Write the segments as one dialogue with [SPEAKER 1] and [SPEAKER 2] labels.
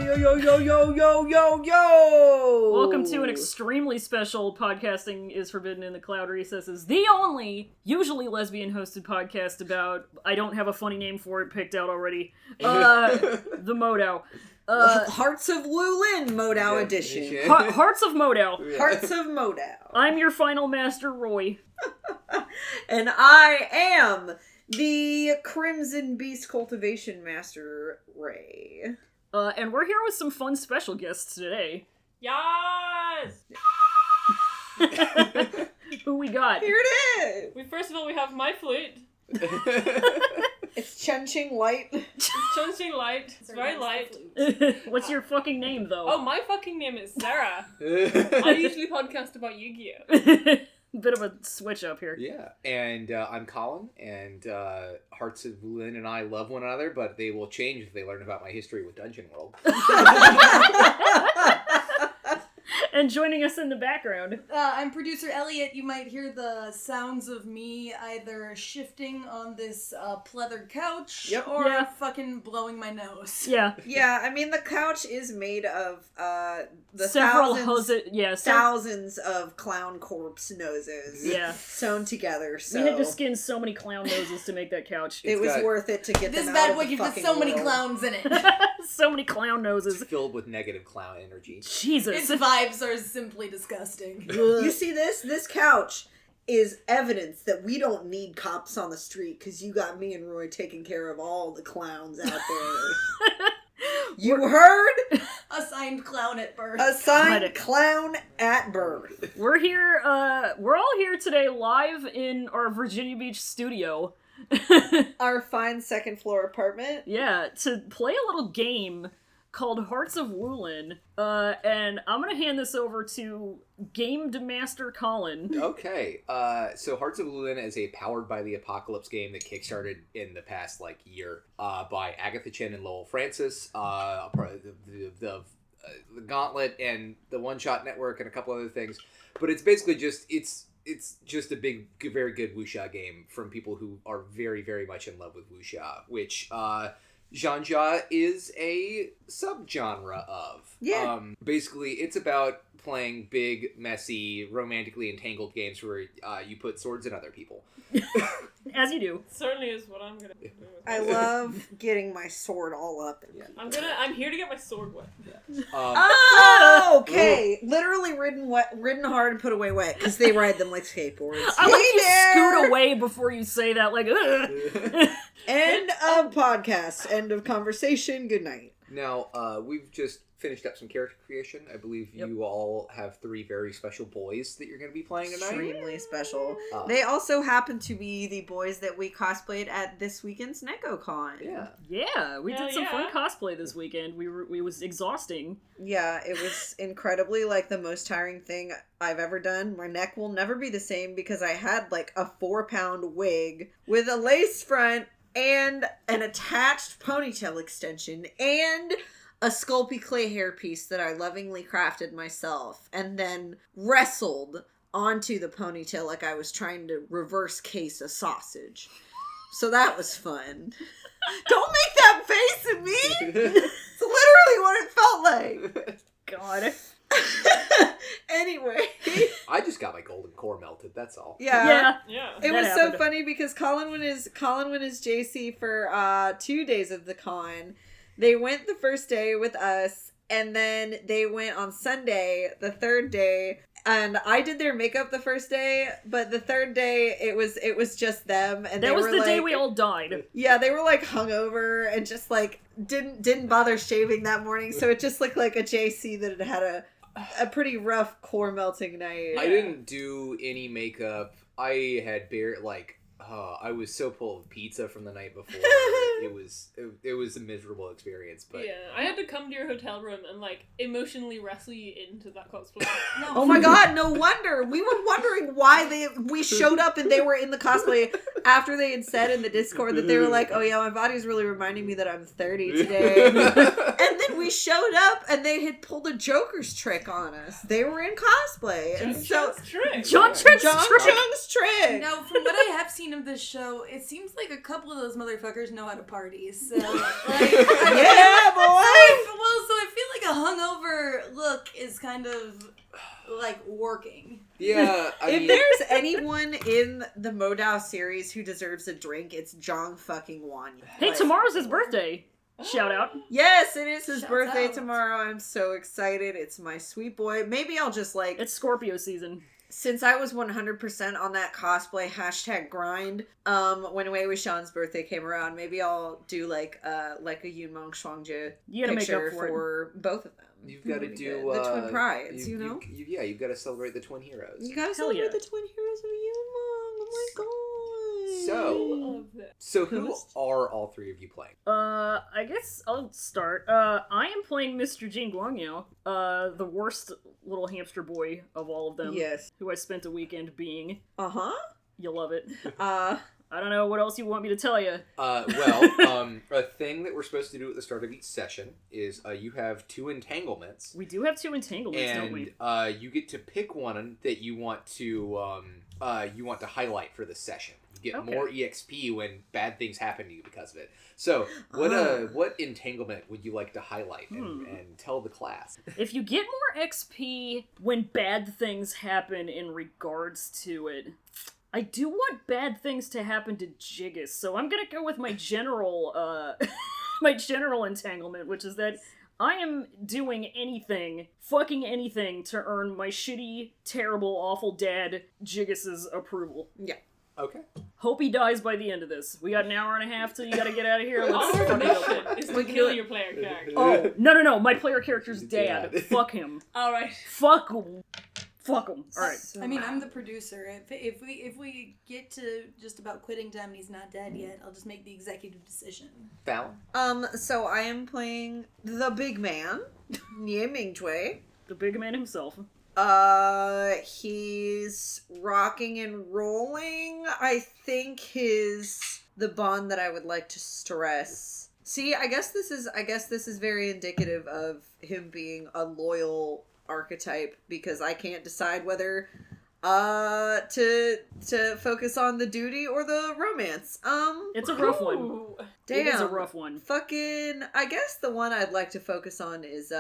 [SPEAKER 1] Yo!
[SPEAKER 2] Welcome to an extremely special Podcasting is Forbidden in the Cloud Recesses, the only, usually lesbian-hosted podcast about, I don't have a funny name for it picked out already, the Modao.
[SPEAKER 1] Hearts of Wulin Modao edition.
[SPEAKER 2] Hearts of Modao.
[SPEAKER 1] Hearts of Modao.
[SPEAKER 2] I'm your final master, Roy.
[SPEAKER 1] And I am the Crimson Beast Cultivation Master, Ray.
[SPEAKER 2] And we're here with some fun special guests today.
[SPEAKER 3] Yes!
[SPEAKER 2] Who we got?
[SPEAKER 1] Here it is!
[SPEAKER 3] First of all, we have my flute.
[SPEAKER 1] It's Chunching Light.
[SPEAKER 3] Chunching light. It's very light.
[SPEAKER 2] What's your fucking name, though?
[SPEAKER 3] Oh, my fucking name is Sarah. I usually podcast about Yu-Gi-Oh!
[SPEAKER 2] Bit of a switch up here.
[SPEAKER 4] Yeah, and I'm Colin, and Hearts of Wulin and I love one another, but they will change if they learn about my history with Dungeon World.
[SPEAKER 2] And joining us in the background.
[SPEAKER 5] I'm producer Elliot. You might hear the sounds of me either shifting on this pleather couch or fucking blowing my nose.
[SPEAKER 2] Yeah.
[SPEAKER 1] Yeah, I mean, the couch is made of the thousands of clown corpse noses sewn together. So
[SPEAKER 2] we had to skin so many clown noses to make that couch.
[SPEAKER 1] It was worth it to get
[SPEAKER 5] this
[SPEAKER 1] them
[SPEAKER 5] bad
[SPEAKER 1] out
[SPEAKER 5] boy
[SPEAKER 1] of the
[SPEAKER 5] gives
[SPEAKER 1] fucking
[SPEAKER 5] so many
[SPEAKER 1] world.
[SPEAKER 5] clowns in it.
[SPEAKER 2] So many clown noses.
[SPEAKER 4] It's filled with negative clown energy.
[SPEAKER 2] Jesus.
[SPEAKER 5] Its vibes are simply disgusting.
[SPEAKER 1] You see this? This couch is evidence that we don't need cops on the street because you got me and Roy taking care of all the clowns out there. You heard?
[SPEAKER 5] Assigned clown at birth.
[SPEAKER 1] Assigned clown at birth.
[SPEAKER 2] We're here, we're all here today live in our Virginia Beach studio.
[SPEAKER 1] Our fine second floor apartment.
[SPEAKER 2] Yeah, to play a little game called Hearts of Wulin, and I'm gonna hand this over to Game Master Colin.
[SPEAKER 4] Okay, so Hearts of Wulin is a powered by the apocalypse game that kickstarted in the past year by Agatha Chen and Lowell Francis, the Gauntlet and the One Shot Network and a couple other things. But it's basically just it's just a big, very good wuxia game from people who are very, very much in love with wuxia, which Zhanja is a subgenre of.
[SPEAKER 1] Yeah.
[SPEAKER 4] Basically, it's about playing big, messy, romantically entangled games where you put swords in other people.
[SPEAKER 2] As you do.
[SPEAKER 3] Certainly is what I'm gonna do.
[SPEAKER 1] I love getting my sword all up.
[SPEAKER 4] Yeah.
[SPEAKER 3] I'm here to get my sword wet.
[SPEAKER 4] Yeah.
[SPEAKER 1] Okay. Literally ridden hard and put away wet because they ride them like skateboards.
[SPEAKER 2] I like you scoot away before you say that, like, ugh.
[SPEAKER 1] End of podcast. End of conversation. Good night.
[SPEAKER 4] Now, we've just finished up some character creation. I believe you all have 3 very special boys that you're going to be playing tonight.
[SPEAKER 1] Extremely special. They also happen to be the boys that we cosplayed at this weekend's Nekocon.
[SPEAKER 4] Yeah.
[SPEAKER 2] Yeah, we did some fun cosplay this weekend. We was exhausting.
[SPEAKER 1] Yeah, it was incredibly the most tiring thing I've ever done. My neck will never be the same because I had a 4-pound wig with a lace front and an attached ponytail extension and a Sculpey clay hairpiece that I lovingly crafted myself and then wrestled onto the ponytail like I was trying to reverse case a sausage. So that was fun. Don't make that face at me! It's literally what it felt like.
[SPEAKER 2] God.
[SPEAKER 1] Anyway.
[SPEAKER 4] I just got my golden core melted, that's all.
[SPEAKER 1] Yeah.
[SPEAKER 3] Yeah.
[SPEAKER 1] It was
[SPEAKER 2] happened.
[SPEAKER 1] so funny because Colin went as JC for 2 days of the con. They went the first day with us, and then they went on Sunday, the third day, and I did their makeup the first day, but the third day it was just them, and
[SPEAKER 2] that was the day we all died.
[SPEAKER 1] Yeah, they were hungover and just didn't bother shaving that morning, so it just looked like a JC that had a pretty rough core melting night.
[SPEAKER 4] I didn't do any makeup. I had I was so full of pizza from the night before. It was a miserable experience, but
[SPEAKER 3] yeah, I had to come to your hotel room and emotionally wrestle you into that cosplay.
[SPEAKER 1] Oh my god, no wonder. We were wondering why we showed up and they were in the cosplay after they had said in the Discord that they were like, oh yeah, my body's really reminding me that I'm 30 today. And then we showed up and they had pulled a Joker's trick on us. They were in cosplay.
[SPEAKER 3] Chung's trick.
[SPEAKER 2] Chung's trick.
[SPEAKER 5] Now, from what I have seen of this show, it seems like a couple of those motherfuckers know how to party. So,
[SPEAKER 1] yeah, boy.
[SPEAKER 5] So I feel is kind of like working.
[SPEAKER 4] Yeah,
[SPEAKER 1] if there's anyone in the Modao series who deserves a drink, it's Jong fucking Wan.
[SPEAKER 2] Hey, tomorrow's his birthday. Shout out.
[SPEAKER 1] Yes, it is his
[SPEAKER 5] Shouts
[SPEAKER 1] birthday
[SPEAKER 5] out.
[SPEAKER 1] tomorrow. I'm so excited. It's my sweet boy. Maybe I'll just like,
[SPEAKER 2] It's Scorpio season.
[SPEAKER 1] since I was 100% on that cosplay #grind, when Wei Wuxian's birthday came around, maybe I'll do like a Yunmeng Shuangzhe
[SPEAKER 2] You gotta make
[SPEAKER 1] picture
[SPEAKER 2] up for it.
[SPEAKER 1] for both of them.
[SPEAKER 4] You've got to
[SPEAKER 1] That'd be
[SPEAKER 4] do
[SPEAKER 1] good. The twin prides, you know?
[SPEAKER 4] you've got to celebrate the twin heroes.
[SPEAKER 1] You gotta
[SPEAKER 2] Hell
[SPEAKER 1] celebrate
[SPEAKER 2] yeah.
[SPEAKER 1] the twin heroes of Yunmeng. Oh my god.
[SPEAKER 4] So who are all three of you playing?
[SPEAKER 2] I guess I'll start. I am playing Mr. Jing Guangyao, the worst little hamster boy of all of them.
[SPEAKER 1] Yes.
[SPEAKER 2] Who I spent a weekend being.
[SPEAKER 1] Uh-huh.
[SPEAKER 2] You'll love it.
[SPEAKER 1] Uh,
[SPEAKER 2] I don't know what else you want me to tell you.
[SPEAKER 4] A thing that we're supposed to do at the start of each session is you have 2 entanglements.
[SPEAKER 2] We do have 2 entanglements, don't we?
[SPEAKER 4] And you get to pick one that you want to highlight for the session. You get more EXP when bad things happen to you because of it. So, what entanglement would you like to highlight and tell the class?
[SPEAKER 2] If you get more XP when bad things happen in regards to it, I do want bad things to happen to Jiggis, so I'm gonna go with my general, my general entanglement, which is that I am doing anything, fucking anything, to earn my shitty, terrible, awful dad Jiggis's approval.
[SPEAKER 1] yeah.
[SPEAKER 4] Okay.
[SPEAKER 2] Hope he dies by the end of this. We got an hour and a half till you gotta get out of here.
[SPEAKER 3] Our
[SPEAKER 2] Let's fucking go.
[SPEAKER 3] mission is to
[SPEAKER 1] We can
[SPEAKER 3] kill
[SPEAKER 1] do it.
[SPEAKER 3] your player character.
[SPEAKER 2] Oh, no, my player character's dad.
[SPEAKER 4] Dad.
[SPEAKER 2] Fuck him.
[SPEAKER 3] Alright.
[SPEAKER 2] Fuck him. Fuck him. Alright.
[SPEAKER 5] I mean, I'm the producer. If we get to just about quitting time and he's not dead yet, I'll just make the executive decision.
[SPEAKER 4] Fallon?
[SPEAKER 1] So I am playing the big man, Nie Mingjue.
[SPEAKER 2] The big man himself.
[SPEAKER 1] He's rocking and rolling. I think the bond that I would like to stress. See, I guess this is very indicative of him being a loyal archetype, because I can't decide whether to focus on the duty or the romance.
[SPEAKER 2] It's a rough one.
[SPEAKER 3] Ooh.
[SPEAKER 1] Damn.
[SPEAKER 2] It is a rough one.
[SPEAKER 1] Fucking, I guess the one I'd like to focus on is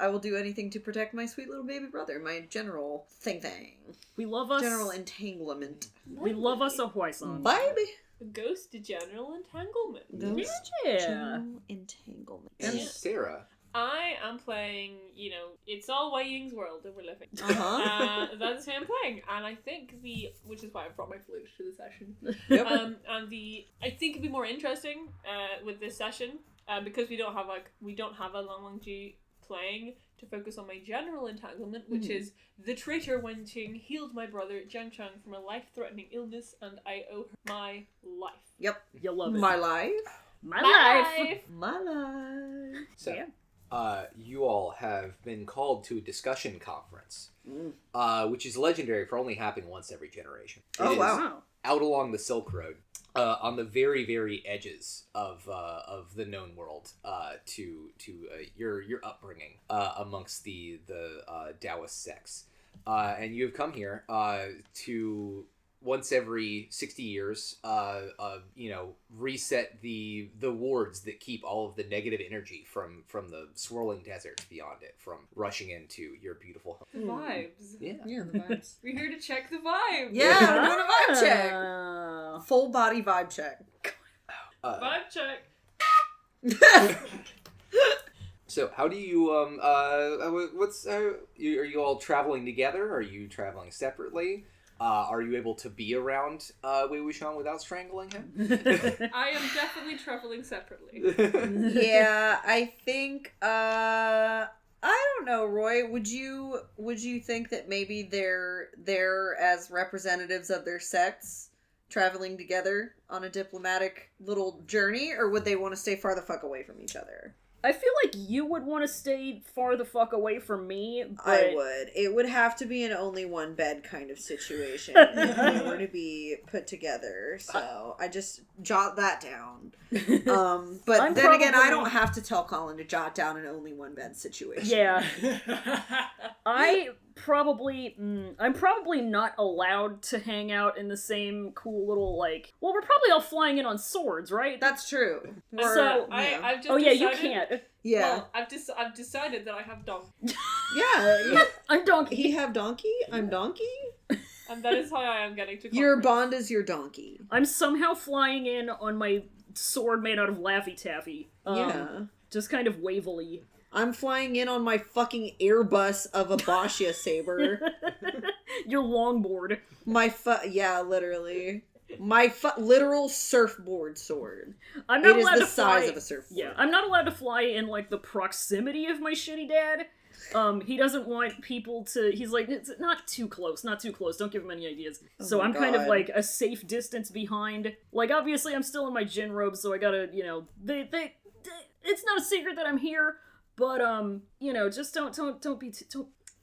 [SPEAKER 1] I will do anything to protect my sweet little baby brother, my general thing.
[SPEAKER 2] We love us.
[SPEAKER 1] General entanglement.
[SPEAKER 2] We love us a Huaison.
[SPEAKER 1] Baby.
[SPEAKER 3] Ghost General Entanglement.
[SPEAKER 1] Ghost
[SPEAKER 2] Yeah.
[SPEAKER 1] general entanglement.
[SPEAKER 4] And
[SPEAKER 3] Yeah.
[SPEAKER 4] Sarah?
[SPEAKER 3] I am playing, it's all Wei Ying's world that we're living.
[SPEAKER 1] Uh-huh.
[SPEAKER 3] That's who I'm playing, and I think which is why I brought my flute to the session.
[SPEAKER 1] Yep.
[SPEAKER 3] I think it'd be more interesting with this session because we don't have a Long Ji playing to focus on my general entanglement, which is the traitor Wen Qing healed my brother Jiang Cheng from a life-threatening illness, and I owe her my life.
[SPEAKER 1] Yep.
[SPEAKER 2] You love it.
[SPEAKER 1] My life.
[SPEAKER 2] My life.
[SPEAKER 1] My life.
[SPEAKER 4] So,
[SPEAKER 2] Yeah.
[SPEAKER 4] you all have been called to a discussion conference,
[SPEAKER 1] Mm.
[SPEAKER 4] which is legendary for only happening once every generation.
[SPEAKER 1] Oh,
[SPEAKER 4] It is
[SPEAKER 1] wow.
[SPEAKER 4] out along the Silk Road, on the very, very edges of the known world, to your upbringing amongst the Taoist sects, and you have come here to once every 60 years, reset the wards that keep all of the negative energy from the swirling deserts beyond it from rushing into your beautiful home.
[SPEAKER 3] The vibes.
[SPEAKER 4] Yeah.
[SPEAKER 1] Yeah, the vibes.
[SPEAKER 3] We're here to check the vibes.
[SPEAKER 1] Yeah, we're doing a vibe check.
[SPEAKER 2] Oh.
[SPEAKER 1] Full body vibe check.
[SPEAKER 3] Vibe check.
[SPEAKER 4] So how do you are you all traveling together? Are you traveling separately? Are you able to be around Wei Wuxian without strangling him?
[SPEAKER 3] I am definitely traveling separately.
[SPEAKER 1] Yeah, I think I don't know, Roy. Would you think that maybe they're as representatives of their sects traveling together on a diplomatic little journey, or would they want to stay far the fuck away from each other?
[SPEAKER 2] I feel like you would want to stay far the fuck away from me, but...
[SPEAKER 1] I would. It would have to be an only one bed kind of situation if we were to be put together. So I just jot that down. But
[SPEAKER 2] I'm
[SPEAKER 1] then again, I
[SPEAKER 2] probably-
[SPEAKER 1] don't have to tell Colin to jot down an only one bed situation.
[SPEAKER 2] Yeah. I'm probably not allowed to hang out in the same cool little, we're probably probably all flying in on swords, right?
[SPEAKER 1] That's true.
[SPEAKER 2] So,
[SPEAKER 3] I've just
[SPEAKER 2] you
[SPEAKER 3] decided-
[SPEAKER 2] can't.
[SPEAKER 1] Yeah.
[SPEAKER 3] Well, I've decided that I have donkey,
[SPEAKER 1] Yeah.
[SPEAKER 2] I'm donkey.
[SPEAKER 1] He have donkey? I'm donkey?
[SPEAKER 3] and that is how I am getting to
[SPEAKER 1] Your
[SPEAKER 3] conference.
[SPEAKER 1] bond is your donkey.
[SPEAKER 2] I'm somehow flying in on my sword made out of Laffy Taffy.
[SPEAKER 1] Yeah.
[SPEAKER 2] Just kind of wavily.
[SPEAKER 1] I'm flying in on my fucking Airbus of a Bashia saber.
[SPEAKER 2] Your longboard.
[SPEAKER 1] Yeah, literally. My literal surfboard sword.
[SPEAKER 2] I'm not
[SPEAKER 1] It is
[SPEAKER 2] allowed
[SPEAKER 1] the
[SPEAKER 2] to fly.
[SPEAKER 1] size of a surfboard.
[SPEAKER 2] Yeah, I'm not allowed to fly in, like, the proximity of my shitty dad. He doesn't want people to... He's like, it's not too close, don't give him any ideas. So
[SPEAKER 1] my
[SPEAKER 2] I'm kind of,
[SPEAKER 1] God.
[SPEAKER 2] like, a safe distance behind. Like, obviously, I'm still in my gin robes, so I gotta, you know... It's not a secret that I'm here, but, you know, just don't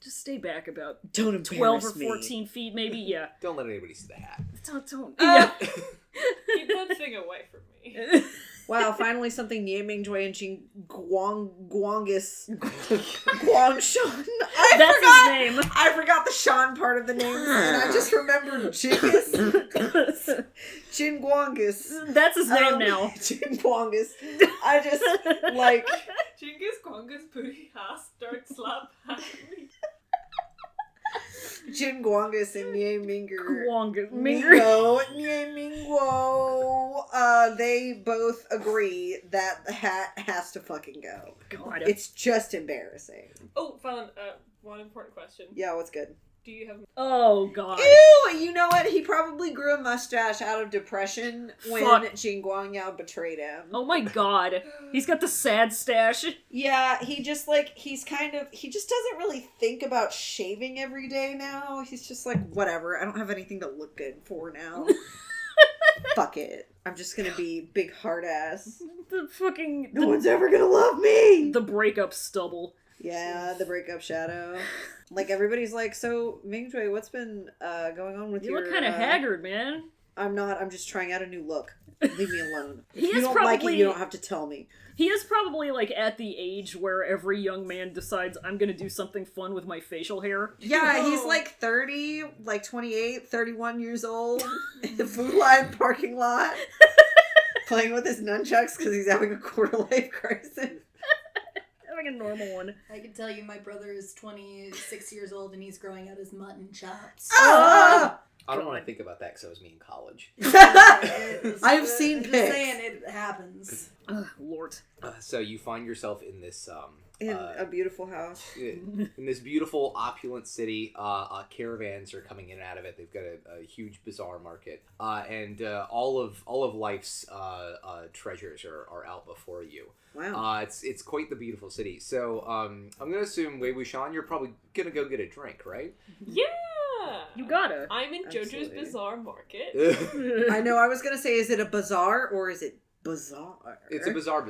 [SPEAKER 2] just stay back about
[SPEAKER 1] Don't embarrass
[SPEAKER 2] 12 or
[SPEAKER 1] me.
[SPEAKER 2] 14 feet, maybe, yeah.
[SPEAKER 4] Don't let anybody see the hat.
[SPEAKER 2] Don't, yeah.
[SPEAKER 3] Keep that thing away from me.
[SPEAKER 1] Wow, finally something Nieming Jui and Jing Guangus. Guangshan.
[SPEAKER 2] That's his name.
[SPEAKER 1] I forgot the Sean part of the name, and I just remembered Jingus. Jin Guangus.
[SPEAKER 2] That's his name now.
[SPEAKER 1] Jin Guangus. I just, like...
[SPEAKER 3] Genghis Khan's booty ass dirt slap.
[SPEAKER 1] Jin Guangus and Nie Minger.
[SPEAKER 2] Minger.
[SPEAKER 1] Mingo, Nie Mingwo. They both agree that the hat has to fucking go.
[SPEAKER 2] God.
[SPEAKER 1] It's just embarrassing.
[SPEAKER 3] Oh, Fallon, one important question.
[SPEAKER 1] Yeah, what's good?
[SPEAKER 3] Do you have...
[SPEAKER 2] Oh, God.
[SPEAKER 1] Ew! You know what? He probably grew a mustache out of depression when
[SPEAKER 2] Fuck.
[SPEAKER 1] Jin Guangyao betrayed him.
[SPEAKER 2] Oh my God. He's got the sad stash.
[SPEAKER 1] Yeah, he just he just doesn't really think about shaving every day now. He's just like, whatever, I don't have anything to look good for now. Fuck it. I'm just gonna be big hard ass.
[SPEAKER 2] The fucking...
[SPEAKER 1] No one's ever gonna love me!
[SPEAKER 2] The breakup stubble.
[SPEAKER 1] Yeah, the breakup shadow. Like, everybody's like, so, Mingjue, what's been going on with
[SPEAKER 2] You
[SPEAKER 1] your...
[SPEAKER 2] look kind of haggard, man.
[SPEAKER 1] I'm not, I'm just trying out a new look. Leave me alone. If
[SPEAKER 2] He
[SPEAKER 1] you
[SPEAKER 2] is
[SPEAKER 1] don't like it,
[SPEAKER 2] probably-
[SPEAKER 1] you don't have to tell me.
[SPEAKER 2] He is probably, like, at the age where every young man decides, I'm gonna do something fun with my facial hair.
[SPEAKER 1] Yeah, he's like 30, like 28, 31 years old, in the Food Line parking lot, playing with his nunchucks because he's having a quarter-life crisis.
[SPEAKER 2] Having a normal one.
[SPEAKER 5] I can tell you my brother is 26 years old and he's growing out his mutton chops.
[SPEAKER 1] Ah!
[SPEAKER 4] I don't want to think about that because I was me in college.
[SPEAKER 1] I've seen
[SPEAKER 5] I'm just
[SPEAKER 1] pics.
[SPEAKER 5] saying it happens.
[SPEAKER 2] Lord.
[SPEAKER 4] So you find yourself in this
[SPEAKER 1] In a beautiful house.
[SPEAKER 4] in this beautiful opulent city. Caravans are coming in and out of it. They've got a huge bazaar market, and all of life's treasures are out before you.
[SPEAKER 1] Wow.
[SPEAKER 4] It's quite the beautiful city. So I'm gonna assume, Wei Wuxian, you're probably gonna go get a drink, right?
[SPEAKER 3] Yeah!
[SPEAKER 2] You gotta.
[SPEAKER 3] I'm in JoJo's
[SPEAKER 1] Absolutely.
[SPEAKER 3] Bizarre Market.
[SPEAKER 1] I know, I was going to say, is it a bazaar or is it bazaar?
[SPEAKER 4] It's a bazaar.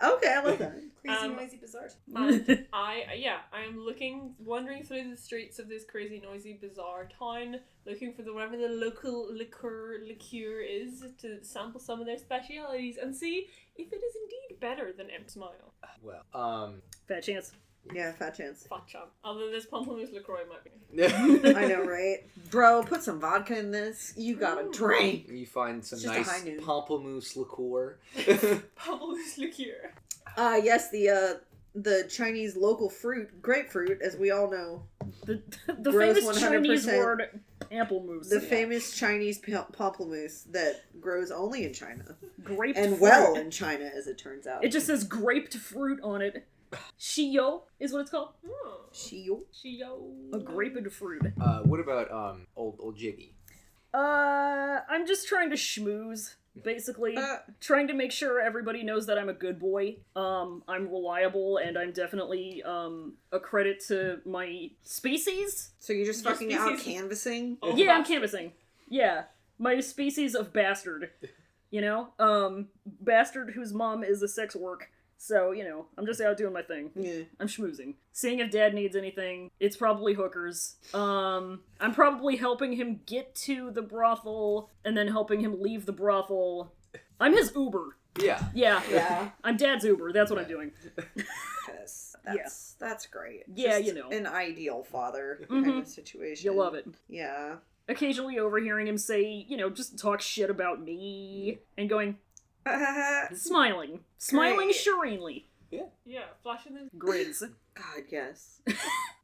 [SPEAKER 1] Okay, I like that.
[SPEAKER 5] Crazy noisy bizarre.
[SPEAKER 3] And I am wandering through the streets of this crazy, noisy, bizarre town, looking for whatever the local liqueur is to sample some of their specialities and see if it is indeed better than M Smile.
[SPEAKER 4] Well,
[SPEAKER 2] Fat chance.
[SPEAKER 1] Yeah, fat chance.
[SPEAKER 3] Fat chance. Although this Pamplemousse LaCroix might be.
[SPEAKER 1] I know, right? Bro, put some vodka in this. You gotta drink.
[SPEAKER 4] you find some
[SPEAKER 1] It's just a
[SPEAKER 4] nice
[SPEAKER 1] high noon.
[SPEAKER 4] pamplemousse liqueur.
[SPEAKER 3] Pamplemousse liqueur.
[SPEAKER 1] Yes, the Chinese local fruit, grapefruit, as we all know.
[SPEAKER 2] The
[SPEAKER 1] Grows
[SPEAKER 2] famous Chinese
[SPEAKER 1] 100%.
[SPEAKER 2] word, ample
[SPEAKER 1] The famous Chinese pamplemousse that grows only in China.
[SPEAKER 2] Graped
[SPEAKER 1] And
[SPEAKER 2] fruit.
[SPEAKER 1] well in China, as it turns out.
[SPEAKER 2] It just says graped fruit on it. Shio is what it's called.
[SPEAKER 3] Oh.
[SPEAKER 1] Shio.
[SPEAKER 2] A graped fruit.
[SPEAKER 4] What about old Jiggy?
[SPEAKER 2] I'm just trying to schmooze, basically. Trying to make sure everybody knows that I'm a good boy. I'm reliable, and I'm definitely a credit to my species.
[SPEAKER 1] So you're just
[SPEAKER 3] Your
[SPEAKER 1] fucking out
[SPEAKER 3] species-
[SPEAKER 1] canvassing?
[SPEAKER 3] Oh,
[SPEAKER 2] Yeah, I'm
[SPEAKER 3] bastard.
[SPEAKER 2] canvassing. Yeah. My species of bastard. You know? Bastard whose mom is a sex work. So, you know, I'm just out doing my thing.
[SPEAKER 1] Yeah.
[SPEAKER 2] I'm schmoozing. Seeing if Dad needs anything. It's probably hookers. I'm probably helping him get to the brothel, and then helping him leave the brothel. I'm his Uber.
[SPEAKER 4] Yeah.
[SPEAKER 2] Yeah.
[SPEAKER 1] Yeah.
[SPEAKER 2] I'm Dad's Uber. That's what I'm doing.
[SPEAKER 1] Yes.
[SPEAKER 2] Yeah.
[SPEAKER 1] That's great.
[SPEAKER 2] Yeah,
[SPEAKER 1] Just
[SPEAKER 2] you know.
[SPEAKER 1] An ideal father
[SPEAKER 2] Mhm.
[SPEAKER 1] kind of situation.
[SPEAKER 2] You love it.
[SPEAKER 1] Yeah.
[SPEAKER 2] occasionally overhearing him say, just talk shit about me, and going, smiling
[SPEAKER 1] Great.
[SPEAKER 2] serenely.
[SPEAKER 3] Yeah, flashing them.
[SPEAKER 2] Grins.
[SPEAKER 1] God, yes.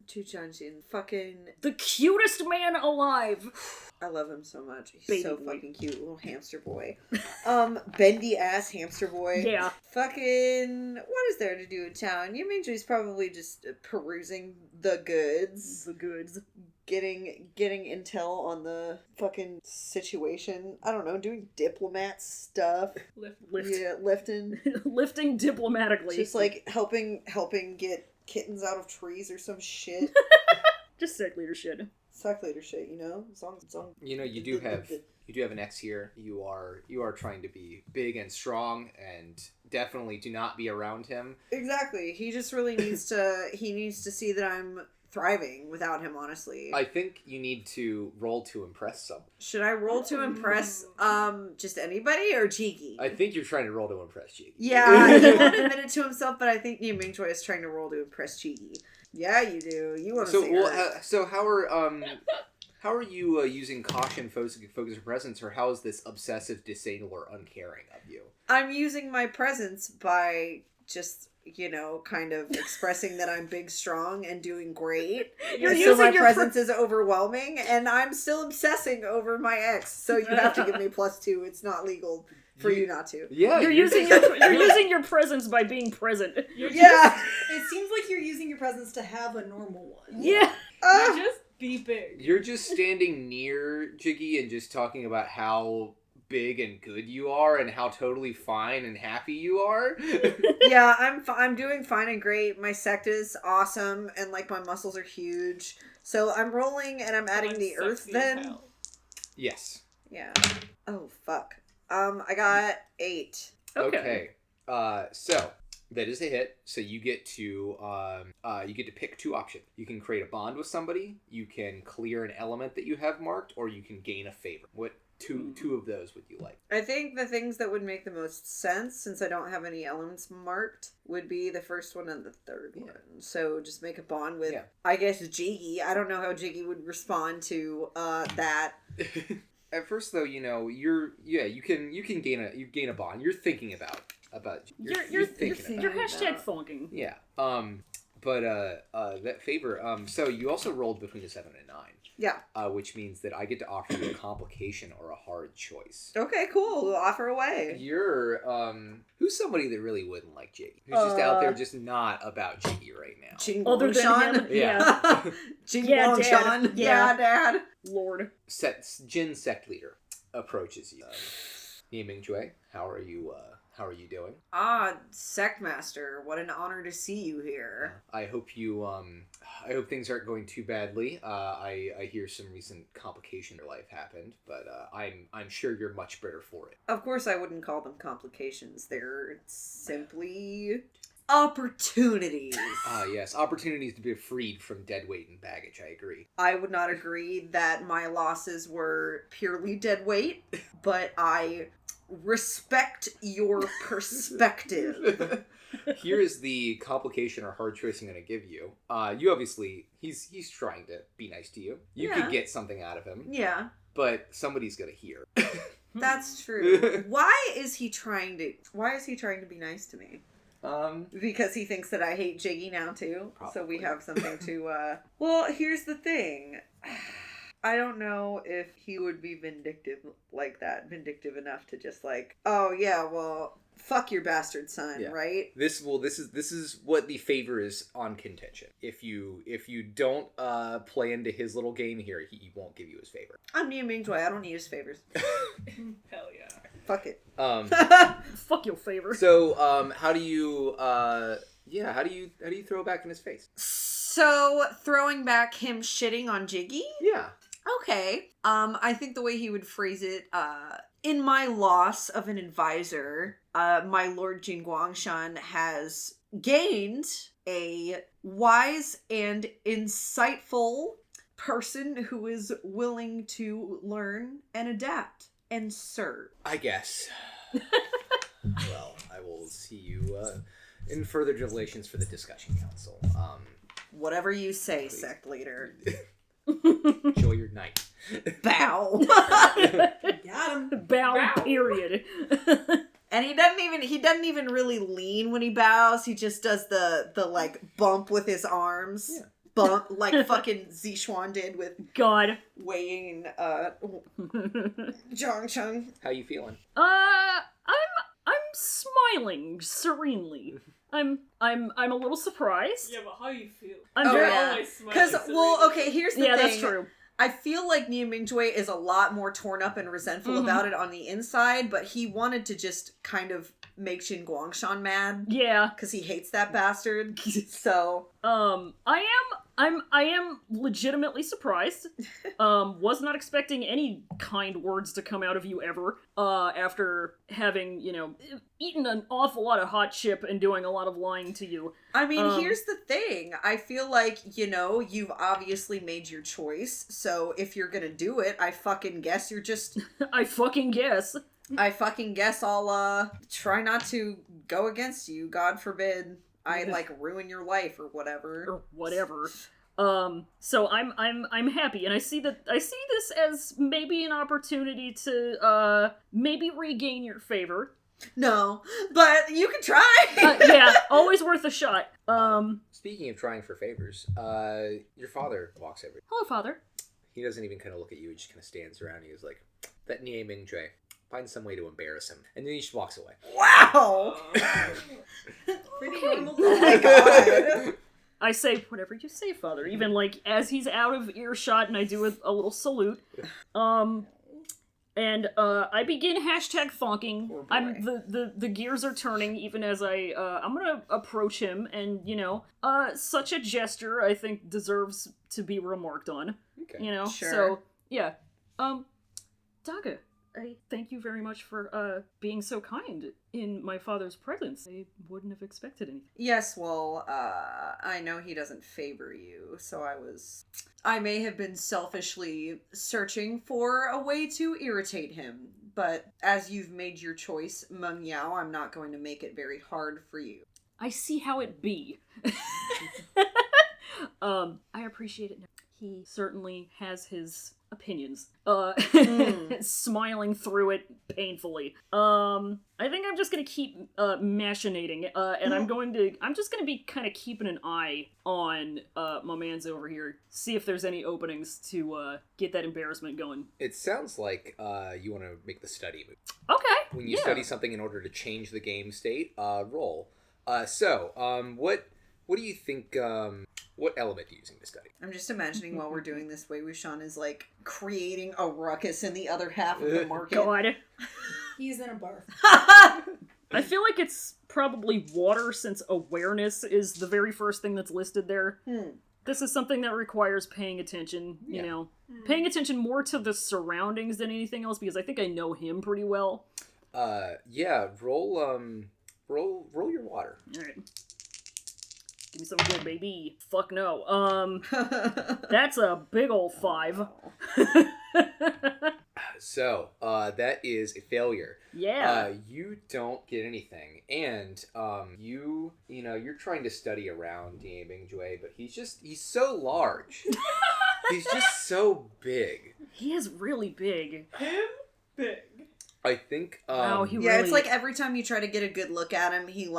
[SPEAKER 1] Chuchanshin, fucking...
[SPEAKER 2] The cutest man alive!
[SPEAKER 1] I love him so much. He's
[SPEAKER 2] Baby
[SPEAKER 1] so
[SPEAKER 2] boy.
[SPEAKER 1] fucking cute, little hamster boy. Bendy ass hamster boy.
[SPEAKER 2] Yeah.
[SPEAKER 1] Fucking, what is there to do in town? Yimingjui's probably just perusing the goods.
[SPEAKER 2] The goods.
[SPEAKER 1] Getting intel on the fucking situation. I don't know, doing diplomat stuff.
[SPEAKER 2] Lift.
[SPEAKER 1] Yeah, lifting.
[SPEAKER 2] Lifting diplomatically.
[SPEAKER 1] Just like helping get kittens out of trees or some shit.
[SPEAKER 2] Just sect leader shit.
[SPEAKER 1] Suck later shit, As long
[SPEAKER 4] You do have an ex here. You are trying to be big and strong, and definitely do not be around him.
[SPEAKER 1] Exactly. He just really needs to see that I'm thriving without him, honestly.
[SPEAKER 4] I think you need to roll to impress someone.
[SPEAKER 1] Should I roll to impress just anybody or Jiki?
[SPEAKER 4] I think you're trying to roll to impress Jiki.
[SPEAKER 1] Yeah, he won't admit it to himself, but I think Yu Mingjoy is trying to roll to impress Jiki. Yeah, you do. You want to see her.
[SPEAKER 4] So how are you using caution, focus, or presence, or how is this obsessive, disdainful, or uncaring of you?
[SPEAKER 1] I'm using my presence by just, kind of expressing that I'm big, strong, and doing great. So my presence is overwhelming, and I'm still obsessing over my ex. So you have to give me +2. It's not legal for you not to.
[SPEAKER 4] Yeah,
[SPEAKER 2] you're using your presence by being present.
[SPEAKER 5] It seems like you're using your presence to have a normal one.
[SPEAKER 2] Yeah.
[SPEAKER 3] You're just be big.
[SPEAKER 4] You're just standing near Jiggy and just talking about how big and good you are and how totally fine and happy you are.
[SPEAKER 1] Yeah, I'm doing fine and great. My sect is awesome, and like my muscles are huge. So I'm rolling, and I'm adding the earth. Then,
[SPEAKER 4] yes.
[SPEAKER 1] Yeah. Oh fuck. I got 8.
[SPEAKER 4] Okay. So that is a hit. So you get to pick 2 options. You can create a bond with somebody. You can clear an element that you have marked, or you can gain a favor. What two of those would you like?
[SPEAKER 1] I think the things that would make the most sense, since I don't have any elements marked, would be the first one and the third one. So just make a bond with, I guess, Jiggy. I don't know how Jiggy would respond to that.
[SPEAKER 4] At first, though, you can gain a bond. You're thinking about you're thinking
[SPEAKER 2] you're hashtag thonking.
[SPEAKER 4] Yeah. But that favor. So you also rolled between a 7 and a 9.
[SPEAKER 1] Yeah.
[SPEAKER 4] Which means that I get to offer you a complication or a hard choice.
[SPEAKER 1] Okay, cool. We'll offer away.
[SPEAKER 4] You're who's somebody that really wouldn't like Jiggy? Who's just out there, just not about Jiggy right now?
[SPEAKER 1] Other than him,
[SPEAKER 2] yeah.
[SPEAKER 1] Dad. Yeah, Dad.
[SPEAKER 2] Lord.
[SPEAKER 4] Jin sect leader approaches you. Yimingjuy, how are you doing?
[SPEAKER 1] Sect Master, what an honor to see you here.
[SPEAKER 4] I hope things aren't going too badly. I hear some recent complication in your life happened, but I'm sure you're much better for it.
[SPEAKER 1] Of course I wouldn't call them complications. They're simply opportunities.
[SPEAKER 4] Yes, opportunities to be freed from dead weight and baggage. I agree.
[SPEAKER 1] I would not agree that my losses were purely dead weight, but I respect your perspective.
[SPEAKER 4] Here is the complication or hard choice I'm going to give you. You obviously, he's trying to be nice to you. You could get something out of him.
[SPEAKER 1] Yeah.
[SPEAKER 4] But somebody's going to hear.
[SPEAKER 1] That's true. Why is he trying to be nice to me? Because he thinks that I hate Jiggy now too. Probably. So we have something to well, here's the thing. I don't know if he would be vindictive like that. Vindictive enough to just like, oh yeah, well, fuck your bastard son, right?
[SPEAKER 4] This is what the favor is on contention. If you don't play into his little game here, he won't give you his favor.
[SPEAKER 1] I'm Yu Mingjoy. I don't need his favors.
[SPEAKER 3] Hell yeah.
[SPEAKER 1] Fuck it.
[SPEAKER 2] Fuck your favor.
[SPEAKER 4] So, how do you throw it back in his face?
[SPEAKER 1] So, throwing back him shitting on Jiggy?
[SPEAKER 4] Yeah.
[SPEAKER 1] Okay. I think the way he would phrase it, in my loss of an advisor, my Lord Jin Guangshan has gained a wise and insightful person who is willing to learn and adapt and serve.
[SPEAKER 4] I guess. Well, I will see you in further deliberations for the discussion council.
[SPEAKER 1] Whatever you say, please. Sect leader.
[SPEAKER 4] Enjoy your night.
[SPEAKER 1] Bow.
[SPEAKER 5] Got him.
[SPEAKER 2] Bow,
[SPEAKER 3] Bow.
[SPEAKER 2] period.
[SPEAKER 1] And he doesn't even really lean when he bows. He just does the like bump with his arms.
[SPEAKER 4] Yeah.
[SPEAKER 1] Bump like fucking Zishuan did with
[SPEAKER 2] God.
[SPEAKER 1] weighing Zhangcheng.
[SPEAKER 4] How you feeling?
[SPEAKER 2] I'm smiling serenely. I'm a little surprised.
[SPEAKER 3] Yeah, but how you feel?
[SPEAKER 2] I'm
[SPEAKER 1] Oh,
[SPEAKER 2] very
[SPEAKER 1] yeah.
[SPEAKER 3] Always smiling
[SPEAKER 1] Because, well,
[SPEAKER 3] serenely.
[SPEAKER 1] okay, here's the
[SPEAKER 2] yeah,
[SPEAKER 1] thing.
[SPEAKER 2] that's true.
[SPEAKER 1] I feel like Niu Mingjue is a lot more torn up and resentful
[SPEAKER 2] Mhm.
[SPEAKER 1] about it on the inside, but he wanted to just kind of make Xin Guangshan mad
[SPEAKER 2] Yeah.
[SPEAKER 1] because he hates that bastard. So,
[SPEAKER 2] I am legitimately surprised. Was not expecting any kind words to come out of you ever. After having, eaten an awful lot of hot chip and doing a lot of lying to you.
[SPEAKER 1] I mean, here's the thing. I feel like, you've obviously made your choice. So if you're gonna do it, I fucking guess you're just...
[SPEAKER 2] I fucking guess.
[SPEAKER 1] I fucking guess I'll, try not to go against you. God forbid I, ruin your life or whatever.
[SPEAKER 2] Or whatever. So I'm happy, and I see this as maybe an opportunity to maybe regain your favor.
[SPEAKER 1] No, but you can try.
[SPEAKER 2] Yeah, always worth a shot.
[SPEAKER 4] Speaking of trying for favors, your father walks over.
[SPEAKER 2] Hello, Father.
[SPEAKER 4] He doesn't even kind of look at you. He just kind of stands around. He was like, that Nie Mingjue. Find some way to embarrass him. And then he just walks away.
[SPEAKER 1] Wow.
[SPEAKER 5] Pretty normal.
[SPEAKER 1] Oh my god.
[SPEAKER 2] I say, whatever you say, Father. Even, as he's out of earshot, and I do a little salute. And I begin hashtag thonking.
[SPEAKER 1] Oh boy.
[SPEAKER 2] I'm the gears are turning even as I'm gonna approach him, and such a gesture I think deserves to be remarked on.
[SPEAKER 4] Okay.
[SPEAKER 1] Sure.
[SPEAKER 2] So yeah. Daga, I thank you very much for being so kind in my father's presence. I wouldn't have expected anything.
[SPEAKER 1] Yes, well, I know he doesn't favor you, so I may have been selfishly searching for a way to irritate him, but as you've made your choice, Meng Yao, I'm not going to make it very hard for you.
[SPEAKER 2] I see how it be. I appreciate it. He certainly has his opinions. Smiling through it painfully. I think I'm just gonna keep machinating, and I'm just gonna be kind of keeping an eye on my man's over here, see if there's any openings to get that embarrassment going.
[SPEAKER 4] It sounds like you want to make the study move.
[SPEAKER 2] Okay.
[SPEAKER 4] When you study something in order to change the game state, roll. What do you think? What element are you using to study?
[SPEAKER 1] I'm just imagining while we're doing this, Wei Wuxian is creating a ruckus in the other half of the market.
[SPEAKER 2] God.
[SPEAKER 5] He's in a barf.
[SPEAKER 2] I feel like it's probably water, since awareness is the very first thing that's listed there. This is something that requires paying attention, paying attention more to the surroundings than anything else, because I think I know him pretty well.
[SPEAKER 4] Yeah, roll your water.
[SPEAKER 2] Alright. Give me some good, baby. Fuck no. That's a big ol' 5.
[SPEAKER 4] So, that is a failure.
[SPEAKER 2] Yeah.
[SPEAKER 4] You don't get anything, and you're trying to study around Nie Mingjue, but he's so large. He's just so big.
[SPEAKER 2] He is really big.
[SPEAKER 3] Him big.
[SPEAKER 4] I think.
[SPEAKER 2] Wow, he
[SPEAKER 1] Yeah,
[SPEAKER 2] really...
[SPEAKER 1] it's like every time you try to get a good look at him, he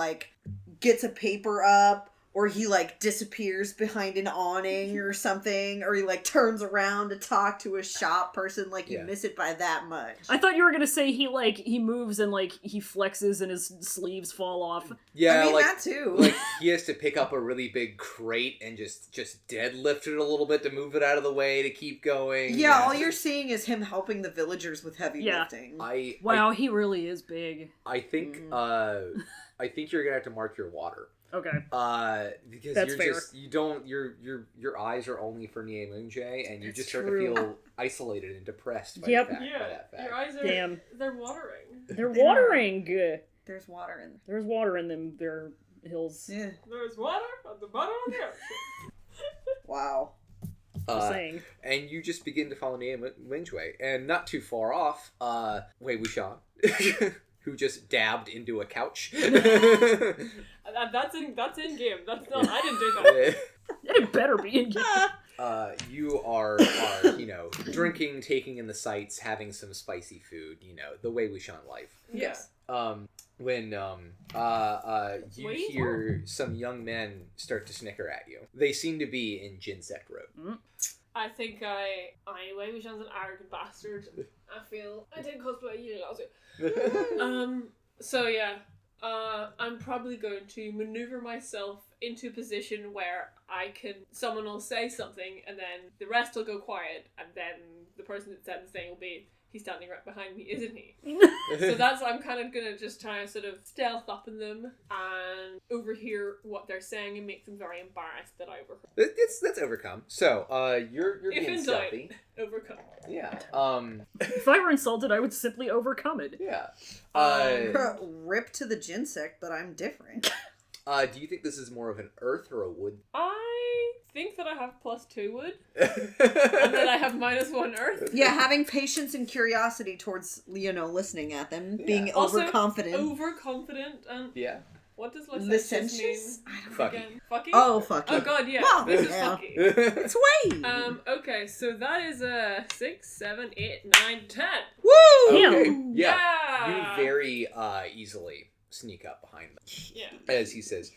[SPEAKER 1] gets a paper up, or he disappears behind an awning or something, or he turns around to talk to a shop person. You miss it by that much.
[SPEAKER 2] I thought you were gonna say he moves and he flexes and his sleeves fall off.
[SPEAKER 4] Yeah,
[SPEAKER 1] I mean, that too.
[SPEAKER 4] He has to pick up a really big crate and just deadlift it a little bit to move it out of the way to keep going.
[SPEAKER 1] Yeah, all you're seeing is him helping the villagers with heavy lifting.
[SPEAKER 2] Wow, he really is big.
[SPEAKER 4] I think I think you're gonna have to mark your water.
[SPEAKER 2] Okay.
[SPEAKER 4] Because
[SPEAKER 2] That's
[SPEAKER 4] you're
[SPEAKER 2] fair.
[SPEAKER 4] your eyes are only for Nie Mingjue, and you just start
[SPEAKER 2] true.
[SPEAKER 4] to feel isolated and depressed by,
[SPEAKER 2] Yep.
[SPEAKER 4] by that fact.
[SPEAKER 3] Your eyes are...
[SPEAKER 2] Damn.
[SPEAKER 3] They're watering.
[SPEAKER 2] They're watering.
[SPEAKER 1] There's water in there.
[SPEAKER 2] There's water in them. Their hills.
[SPEAKER 1] Yeah.
[SPEAKER 3] There's water at the bottom of the ocean.
[SPEAKER 1] Wow.
[SPEAKER 2] Just saying.
[SPEAKER 4] And you just begin to follow Nie Mingjue, and not too far off, Wei Wuxian, who just dabbed into a couch.
[SPEAKER 3] That's in game. That's not... I didn't do that.
[SPEAKER 2] It better be in game.
[SPEAKER 4] you are drinking, taking in the sights, having some spicy food, the way we shun life.
[SPEAKER 3] Yes.
[SPEAKER 4] When you hear some young men start to snicker at you. They seem to be in Jinsect Road.
[SPEAKER 3] I think Wei Wuxian's an arrogant bastard. I feel I did cosplay you last week. So yeah, I'm probably going to maneuver myself into a position where someone will say something and then the rest will go quiet and then the person that said the thing will be, he's standing right behind me, isn't he? So I'm kind of gonna just try and sort of stealth up in them and overhear what they're saying and make them very embarrassed that I overheard.
[SPEAKER 4] That's overcome. So, you're being stealthy.
[SPEAKER 3] Overcome.
[SPEAKER 4] Yeah.
[SPEAKER 2] If I were insulted, I would simply overcome it.
[SPEAKER 4] Yeah.
[SPEAKER 1] Rip to the Jinsect, but I'm different.
[SPEAKER 4] Do you think this is more of an earth or a wood?
[SPEAKER 3] I think that I have +2 wood, and then I have -1 earth.
[SPEAKER 1] Yeah, having patience and curiosity towards, listening at them, being
[SPEAKER 3] Also,
[SPEAKER 1] overconfident.
[SPEAKER 3] Overconfident, and
[SPEAKER 1] Yeah.
[SPEAKER 3] What does licentious mean?
[SPEAKER 1] I don't
[SPEAKER 4] Fucky.
[SPEAKER 3] Again? Fucky?
[SPEAKER 1] Oh, fucky.
[SPEAKER 3] Oh god, yeah.
[SPEAKER 1] Well,
[SPEAKER 3] this is
[SPEAKER 1] yeah.
[SPEAKER 3] fucky.
[SPEAKER 1] It's way.
[SPEAKER 3] Okay, so that is 6, 7, 8, 9, 10.
[SPEAKER 1] Woo!
[SPEAKER 4] Okay. Yeah.
[SPEAKER 3] Yeah.
[SPEAKER 4] You very easily sneak up behind them.
[SPEAKER 3] Yeah.
[SPEAKER 4] As he says,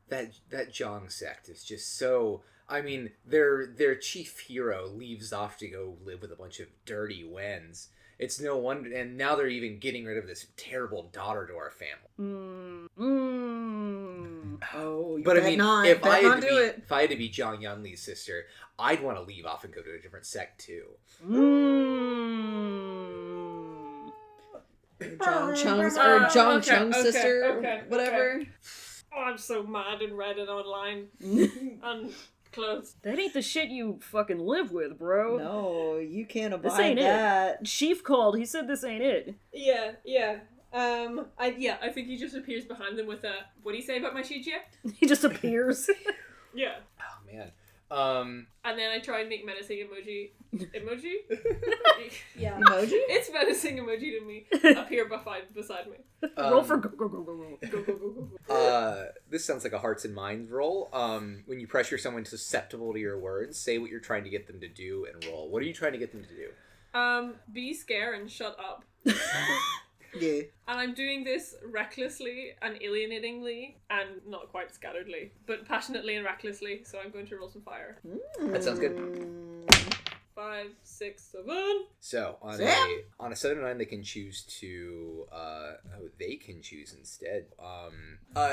[SPEAKER 4] that Zhang sect is just so... I mean, their chief hero leaves off to go live with a bunch of dirty wens. It's no wonder, and now they're even getting rid of this terrible daughter to our family.
[SPEAKER 1] Oh, you
[SPEAKER 4] but I
[SPEAKER 1] bet
[SPEAKER 4] mean,
[SPEAKER 1] not.
[SPEAKER 4] if
[SPEAKER 1] Bet
[SPEAKER 4] I
[SPEAKER 1] not
[SPEAKER 4] had
[SPEAKER 1] do
[SPEAKER 4] to
[SPEAKER 1] it.
[SPEAKER 4] if I had to be Zhang Yanli's sister, I'd want to leave off and go to a different sect too.
[SPEAKER 1] John Chung's
[SPEAKER 3] Okay,
[SPEAKER 1] sister, whatever.
[SPEAKER 3] okay. Oh, I'm so mad and read it online. and clothes.
[SPEAKER 2] That ain't the shit you fucking live with, bro.
[SPEAKER 1] No, you can't
[SPEAKER 2] This
[SPEAKER 1] abide
[SPEAKER 2] ain't
[SPEAKER 1] that.
[SPEAKER 2] it. Chief called. He said this ain't it.
[SPEAKER 3] Yeah. I think he just appears behind them with a, what do you say about my Shijie?
[SPEAKER 2] He just appears.
[SPEAKER 3] Yeah.
[SPEAKER 4] Oh man.
[SPEAKER 3] And then I try and make menacing emoji.
[SPEAKER 5] Yeah.
[SPEAKER 1] Emoji?
[SPEAKER 3] It's menacing emoji to me. Appear beside me.
[SPEAKER 2] Roll for go.
[SPEAKER 3] Go.
[SPEAKER 4] This sounds like a hearts and minds roll. When you pressure someone susceptible to your words, say what you're trying to get them to do and roll. What are you trying to get them to do?
[SPEAKER 3] Be scared and shut up.
[SPEAKER 1] Yeah.
[SPEAKER 3] And I'm doing this recklessly and alienatingly and not quite scatteredly, but passionately and recklessly, so I'm going to roll some fire.
[SPEAKER 4] That sounds good.
[SPEAKER 3] 5, 6, 7.
[SPEAKER 4] So on a 7 or 9, they can choose to. They can choose instead.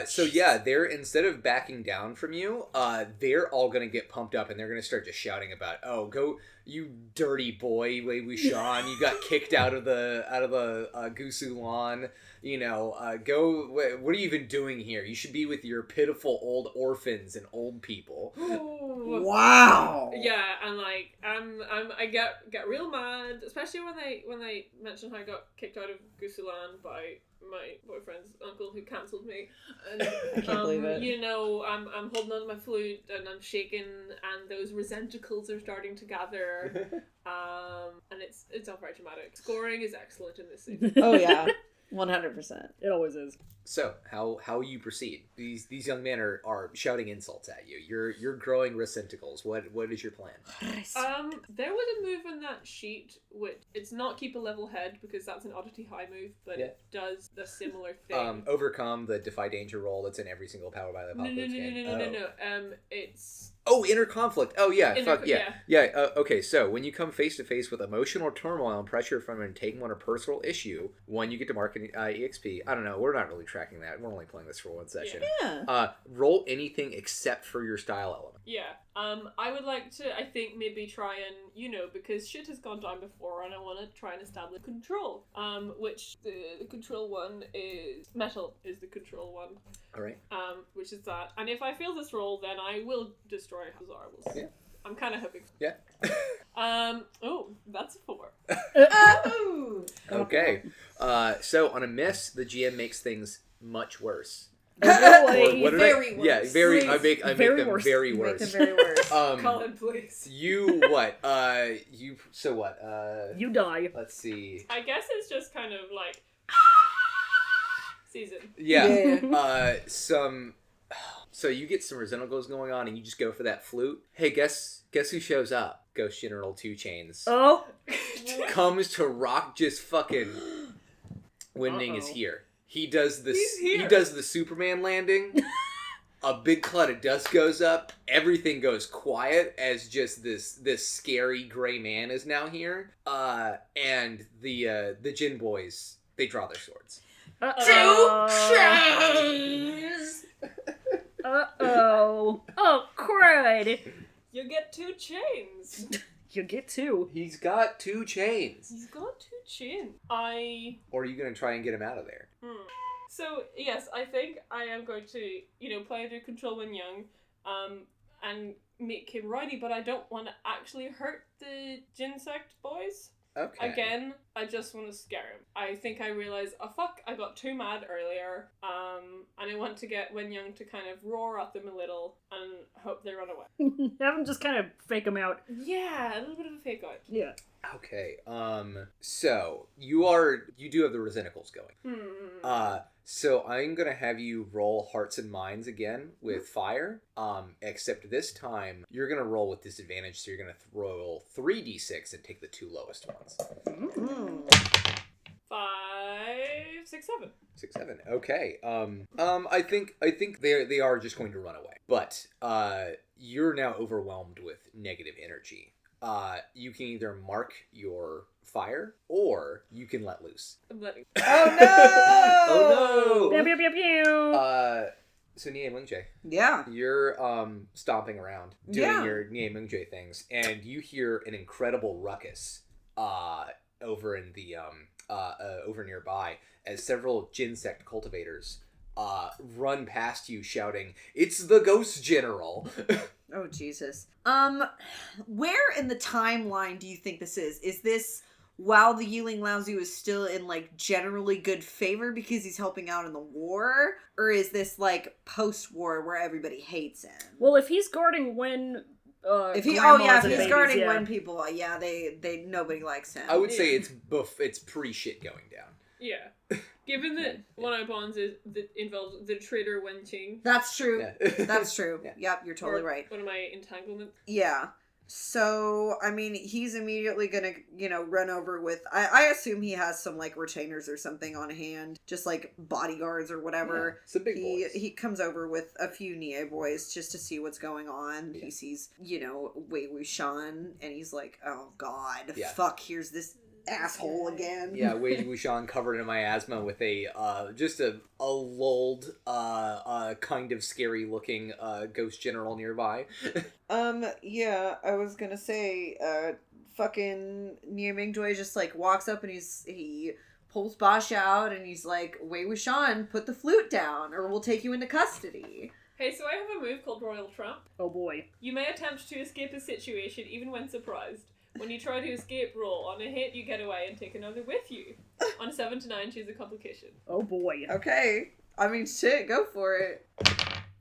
[SPEAKER 4] So yeah, they're, instead of backing down from you, they're all gonna get pumped up and they're gonna start just shouting about, "Oh, go you dirty boy, Wei Wuxian! You got kicked out of the Gusu Lan. Go. What are you even doing here? You should be with your pitiful old orphans and old people."
[SPEAKER 3] Ooh.
[SPEAKER 1] Wow.
[SPEAKER 3] Yeah, and like I get real mad, especially when they mention how I got kicked out of Gusulan by my boyfriend's uncle who cancelled me. And
[SPEAKER 1] I can't believe it.
[SPEAKER 3] I'm holding on to my flute and I'm shaking and those resenticles are starting to gather. And it's all very dramatic. Scoring is excellent in this scene.
[SPEAKER 1] Oh yeah. 100%.
[SPEAKER 2] It always is.
[SPEAKER 4] So how you proceed? These young men are shouting insults at you. You're growing resenticles. What is your plan?
[SPEAKER 3] There was a move on that sheet which it's not keep a level head because that's an oddity high move, but it does a similar thing.
[SPEAKER 4] Overcome the defy danger roll that's in every single Power by the Apocalypse game.
[SPEAKER 3] No. It's
[SPEAKER 4] inner conflict. Oh yeah,
[SPEAKER 3] yeah.
[SPEAKER 4] Okay, so when you come face to face with emotional turmoil and pressure from an entanglement or personal issue, one, you get to mark an EXP. I don't know. We're not really tracking that. We're only playing this for one session.
[SPEAKER 1] Yeah.
[SPEAKER 4] Roll anything except for your style element.
[SPEAKER 3] Yeah. I would like to, I think, maybe try and, because shit has gone down before and I want to try and establish control. Which the control one is, metal is the control one.
[SPEAKER 4] Alright.
[SPEAKER 3] Which is that. And if I fail this roll, then I will destroy Hazar. We'll see.
[SPEAKER 4] Yeah.
[SPEAKER 3] I'm kind of hoping.
[SPEAKER 4] Yeah.
[SPEAKER 3] That's a 4.
[SPEAKER 5] Oh!
[SPEAKER 4] Okay. So on a miss, the GM makes things much worse.
[SPEAKER 2] Really?
[SPEAKER 4] What did
[SPEAKER 5] Very worse.
[SPEAKER 4] Yeah, very. I make
[SPEAKER 2] Very
[SPEAKER 4] them
[SPEAKER 2] worse.
[SPEAKER 4] very
[SPEAKER 1] Make
[SPEAKER 4] worse.
[SPEAKER 1] them very worse.
[SPEAKER 3] Colin, please.
[SPEAKER 4] You what? So what?
[SPEAKER 2] You die.
[SPEAKER 4] Let's see.
[SPEAKER 3] I guess it's just kind of like season.
[SPEAKER 4] Yeah.
[SPEAKER 1] Yeah.
[SPEAKER 4] So you get some resentment going on, and you just go for that flute. Hey, guess who shows up? Ghost General 2 Chains.
[SPEAKER 2] Oh.
[SPEAKER 4] Comes to rock just fucking... Wending is here. He does the Superman landing. A big cloud of dust goes up. Everything goes quiet as just this scary gray man is now here. And the Jin boys, they draw their swords.
[SPEAKER 2] Uh-oh. 2 chains! Uh-oh. Oh, crud.
[SPEAKER 3] You get 2 chains.
[SPEAKER 2] You get 2.
[SPEAKER 4] He's got 2 chains.
[SPEAKER 3] He's got 2 chains.
[SPEAKER 4] Or are you going to try and get him out of there?
[SPEAKER 3] So, yes, I think I am going to, play under control when young, and make him rowdy, but I don't want to actually hurt the Jinsect boys.
[SPEAKER 4] Okay.
[SPEAKER 3] Again, I just want to scare him. I think I realized, I got too mad earlier, and I want to get Wen Young to kind of roar at them a little and hope they run away.
[SPEAKER 2] Have them just kind of fake them out.
[SPEAKER 3] Yeah, a little bit of a fake out.
[SPEAKER 2] Yeah.
[SPEAKER 4] Okay, so you do have the Resenticles going. So I'm gonna have you roll Hearts and Minds again with fire. Except this time you're gonna roll with disadvantage, so you're gonna roll 3d6 and take the 2 lowest ones.
[SPEAKER 3] 5, 6, 7.
[SPEAKER 4] 6, 7. Okay. I think they are just going to run away. But you're now overwhelmed with negative energy. You can either mark your fire, or you can let loose.
[SPEAKER 3] I'm letting.
[SPEAKER 1] Oh no!
[SPEAKER 4] Oh no!
[SPEAKER 2] Pew, pew, pew, pew.
[SPEAKER 4] So Nie Mungjae.
[SPEAKER 1] Yeah.
[SPEAKER 4] You're stomping around doing your Nie Mungjae things, and you hear an incredible ruckus over in the over nearby as several Jinsect cultivators run past you shouting, "It's the Ghost General!"
[SPEAKER 1] Oh, Jesus. Where in the timeline do you think this is? Is this while the Yiling Laozu is still in, like, generally good favor because he's helping out in the war? Or is this, like, post-war where everybody hates him?
[SPEAKER 2] Well, if he's guarding when...
[SPEAKER 1] if he's
[SPEAKER 2] babies,
[SPEAKER 1] guarding when people, they nobody likes him.
[SPEAKER 4] I would say it's pre-shit going down.
[SPEAKER 3] Yeah. Given that one of my bonds involves the traitor Wen Qing.
[SPEAKER 1] That's true.
[SPEAKER 4] Yeah.
[SPEAKER 1] That's true.
[SPEAKER 4] Yeah.
[SPEAKER 1] Yep, you're totally right.
[SPEAKER 3] One of my entanglements.
[SPEAKER 1] Yeah. So, I mean, he's immediately gonna, run over with... I assume he has some, like, retainers or something on hand. Just, like, bodyguards or whatever.
[SPEAKER 4] Yeah, some big boys.
[SPEAKER 1] He comes over with a few Nie boys just to see what's going on. Yeah. He sees, Wei Wuxian, and he's like, oh, God. Yeah. Fuck, here's this asshole again.
[SPEAKER 4] Yeah, Wei Wuxian covered in miasma with a just a lulled kind of scary looking ghost general nearby.
[SPEAKER 1] Yeah, I was gonna say fucking Nie Mingjoy just like walks up and he pulls Bosch out and he's like, Wei Wuxian, put the flute down or we'll take you into custody.
[SPEAKER 3] Hey, so I have a move called Royal Trump.
[SPEAKER 2] Oh boy.
[SPEAKER 3] You may attempt to escape a situation even when surprised. When you try to escape, roll. On a hit, you get away and take another with you. On a 7 to 9, choose a complication.
[SPEAKER 2] Oh boy.
[SPEAKER 1] Okay. I mean, shit, go for it.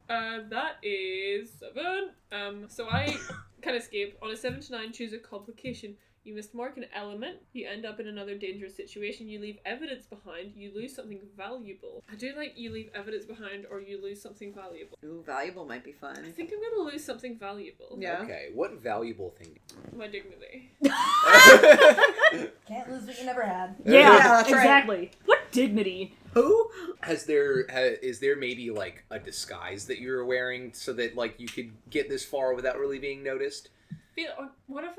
[SPEAKER 3] That is 7. So I can escape. On a 7 to 9, choose a complication. You must mark an element. You end up in another dangerous situation. You leave evidence behind. You lose something valuable. I do like you leave evidence behind or you lose something valuable.
[SPEAKER 1] Ooh, valuable might be fun.
[SPEAKER 3] I think I'm going to lose something valuable.
[SPEAKER 1] Yeah.
[SPEAKER 4] Okay, what valuable thing?
[SPEAKER 3] My dignity.
[SPEAKER 5] Can't lose what you never had.
[SPEAKER 2] Yeah,
[SPEAKER 1] that's
[SPEAKER 2] exactly.
[SPEAKER 1] Right.
[SPEAKER 2] What dignity?
[SPEAKER 1] Who?
[SPEAKER 4] Is there maybe like a disguise that you're wearing so that like you could get this far without really being noticed?
[SPEAKER 3] What if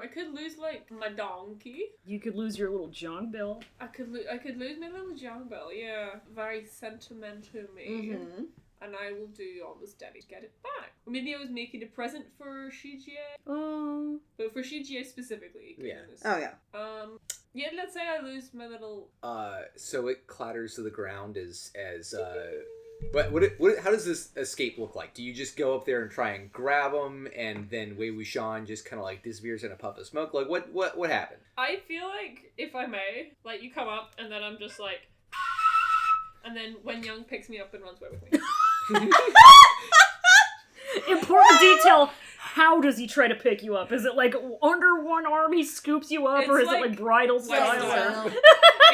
[SPEAKER 3] I could lose like my donkey?
[SPEAKER 2] You could lose your little John Bill.
[SPEAKER 3] I could lose my little John Bell. Yeah, very sentimental to me.
[SPEAKER 1] Mm-hmm.
[SPEAKER 3] And I will do all the steady to get it back. Or maybe I was making a present for Shijie.
[SPEAKER 2] Oh.
[SPEAKER 3] But for Shijie specifically.
[SPEAKER 4] Yeah.
[SPEAKER 1] Oh yeah.
[SPEAKER 3] Yeah, let's say I lose my little...
[SPEAKER 4] So it clatters to the ground as But how does this escape look like? Do you just go up there and try and grab him, and then Wei Wuxian just kind of like disappears in a puff of smoke? Like, what happened?
[SPEAKER 3] I feel like, if I may, like, you come up, and then I'm just like... And then Wen Young picks me up and runs away with me.
[SPEAKER 2] Important detail. how does he try to pick you up? Is it like under one arm he scoops you up, or is it like bridal style?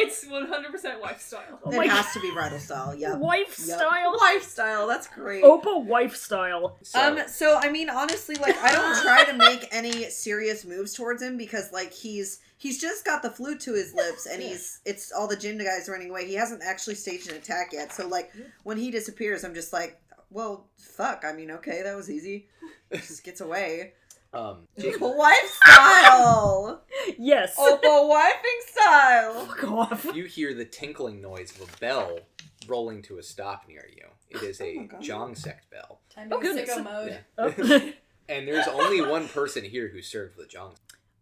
[SPEAKER 3] It's 100% wife style.
[SPEAKER 2] Oh
[SPEAKER 1] It has to be bridal style,
[SPEAKER 2] Wife style?
[SPEAKER 1] Wife style, that's great.
[SPEAKER 2] Opa wife style.
[SPEAKER 1] So I mean, honestly, like, I don't try to make any serious moves towards him because, like, he's just got the flute to his lips and it's all the Jin guys running away. He hasn't actually staged an attack yet. So, like, when he disappears, I'm just like, well, fuck. I mean, okay, that was easy. Just gets away. Wife style!
[SPEAKER 2] Yes.
[SPEAKER 1] Opa wifing style!
[SPEAKER 2] Fuck off.
[SPEAKER 4] You hear the tinkling noise of a bell rolling to a stop near you. It is a Jong sect bell.
[SPEAKER 5] Time to go
[SPEAKER 2] goodness.
[SPEAKER 5] sicko mode.
[SPEAKER 2] Oh.
[SPEAKER 4] And there's only one person here who served with Jong.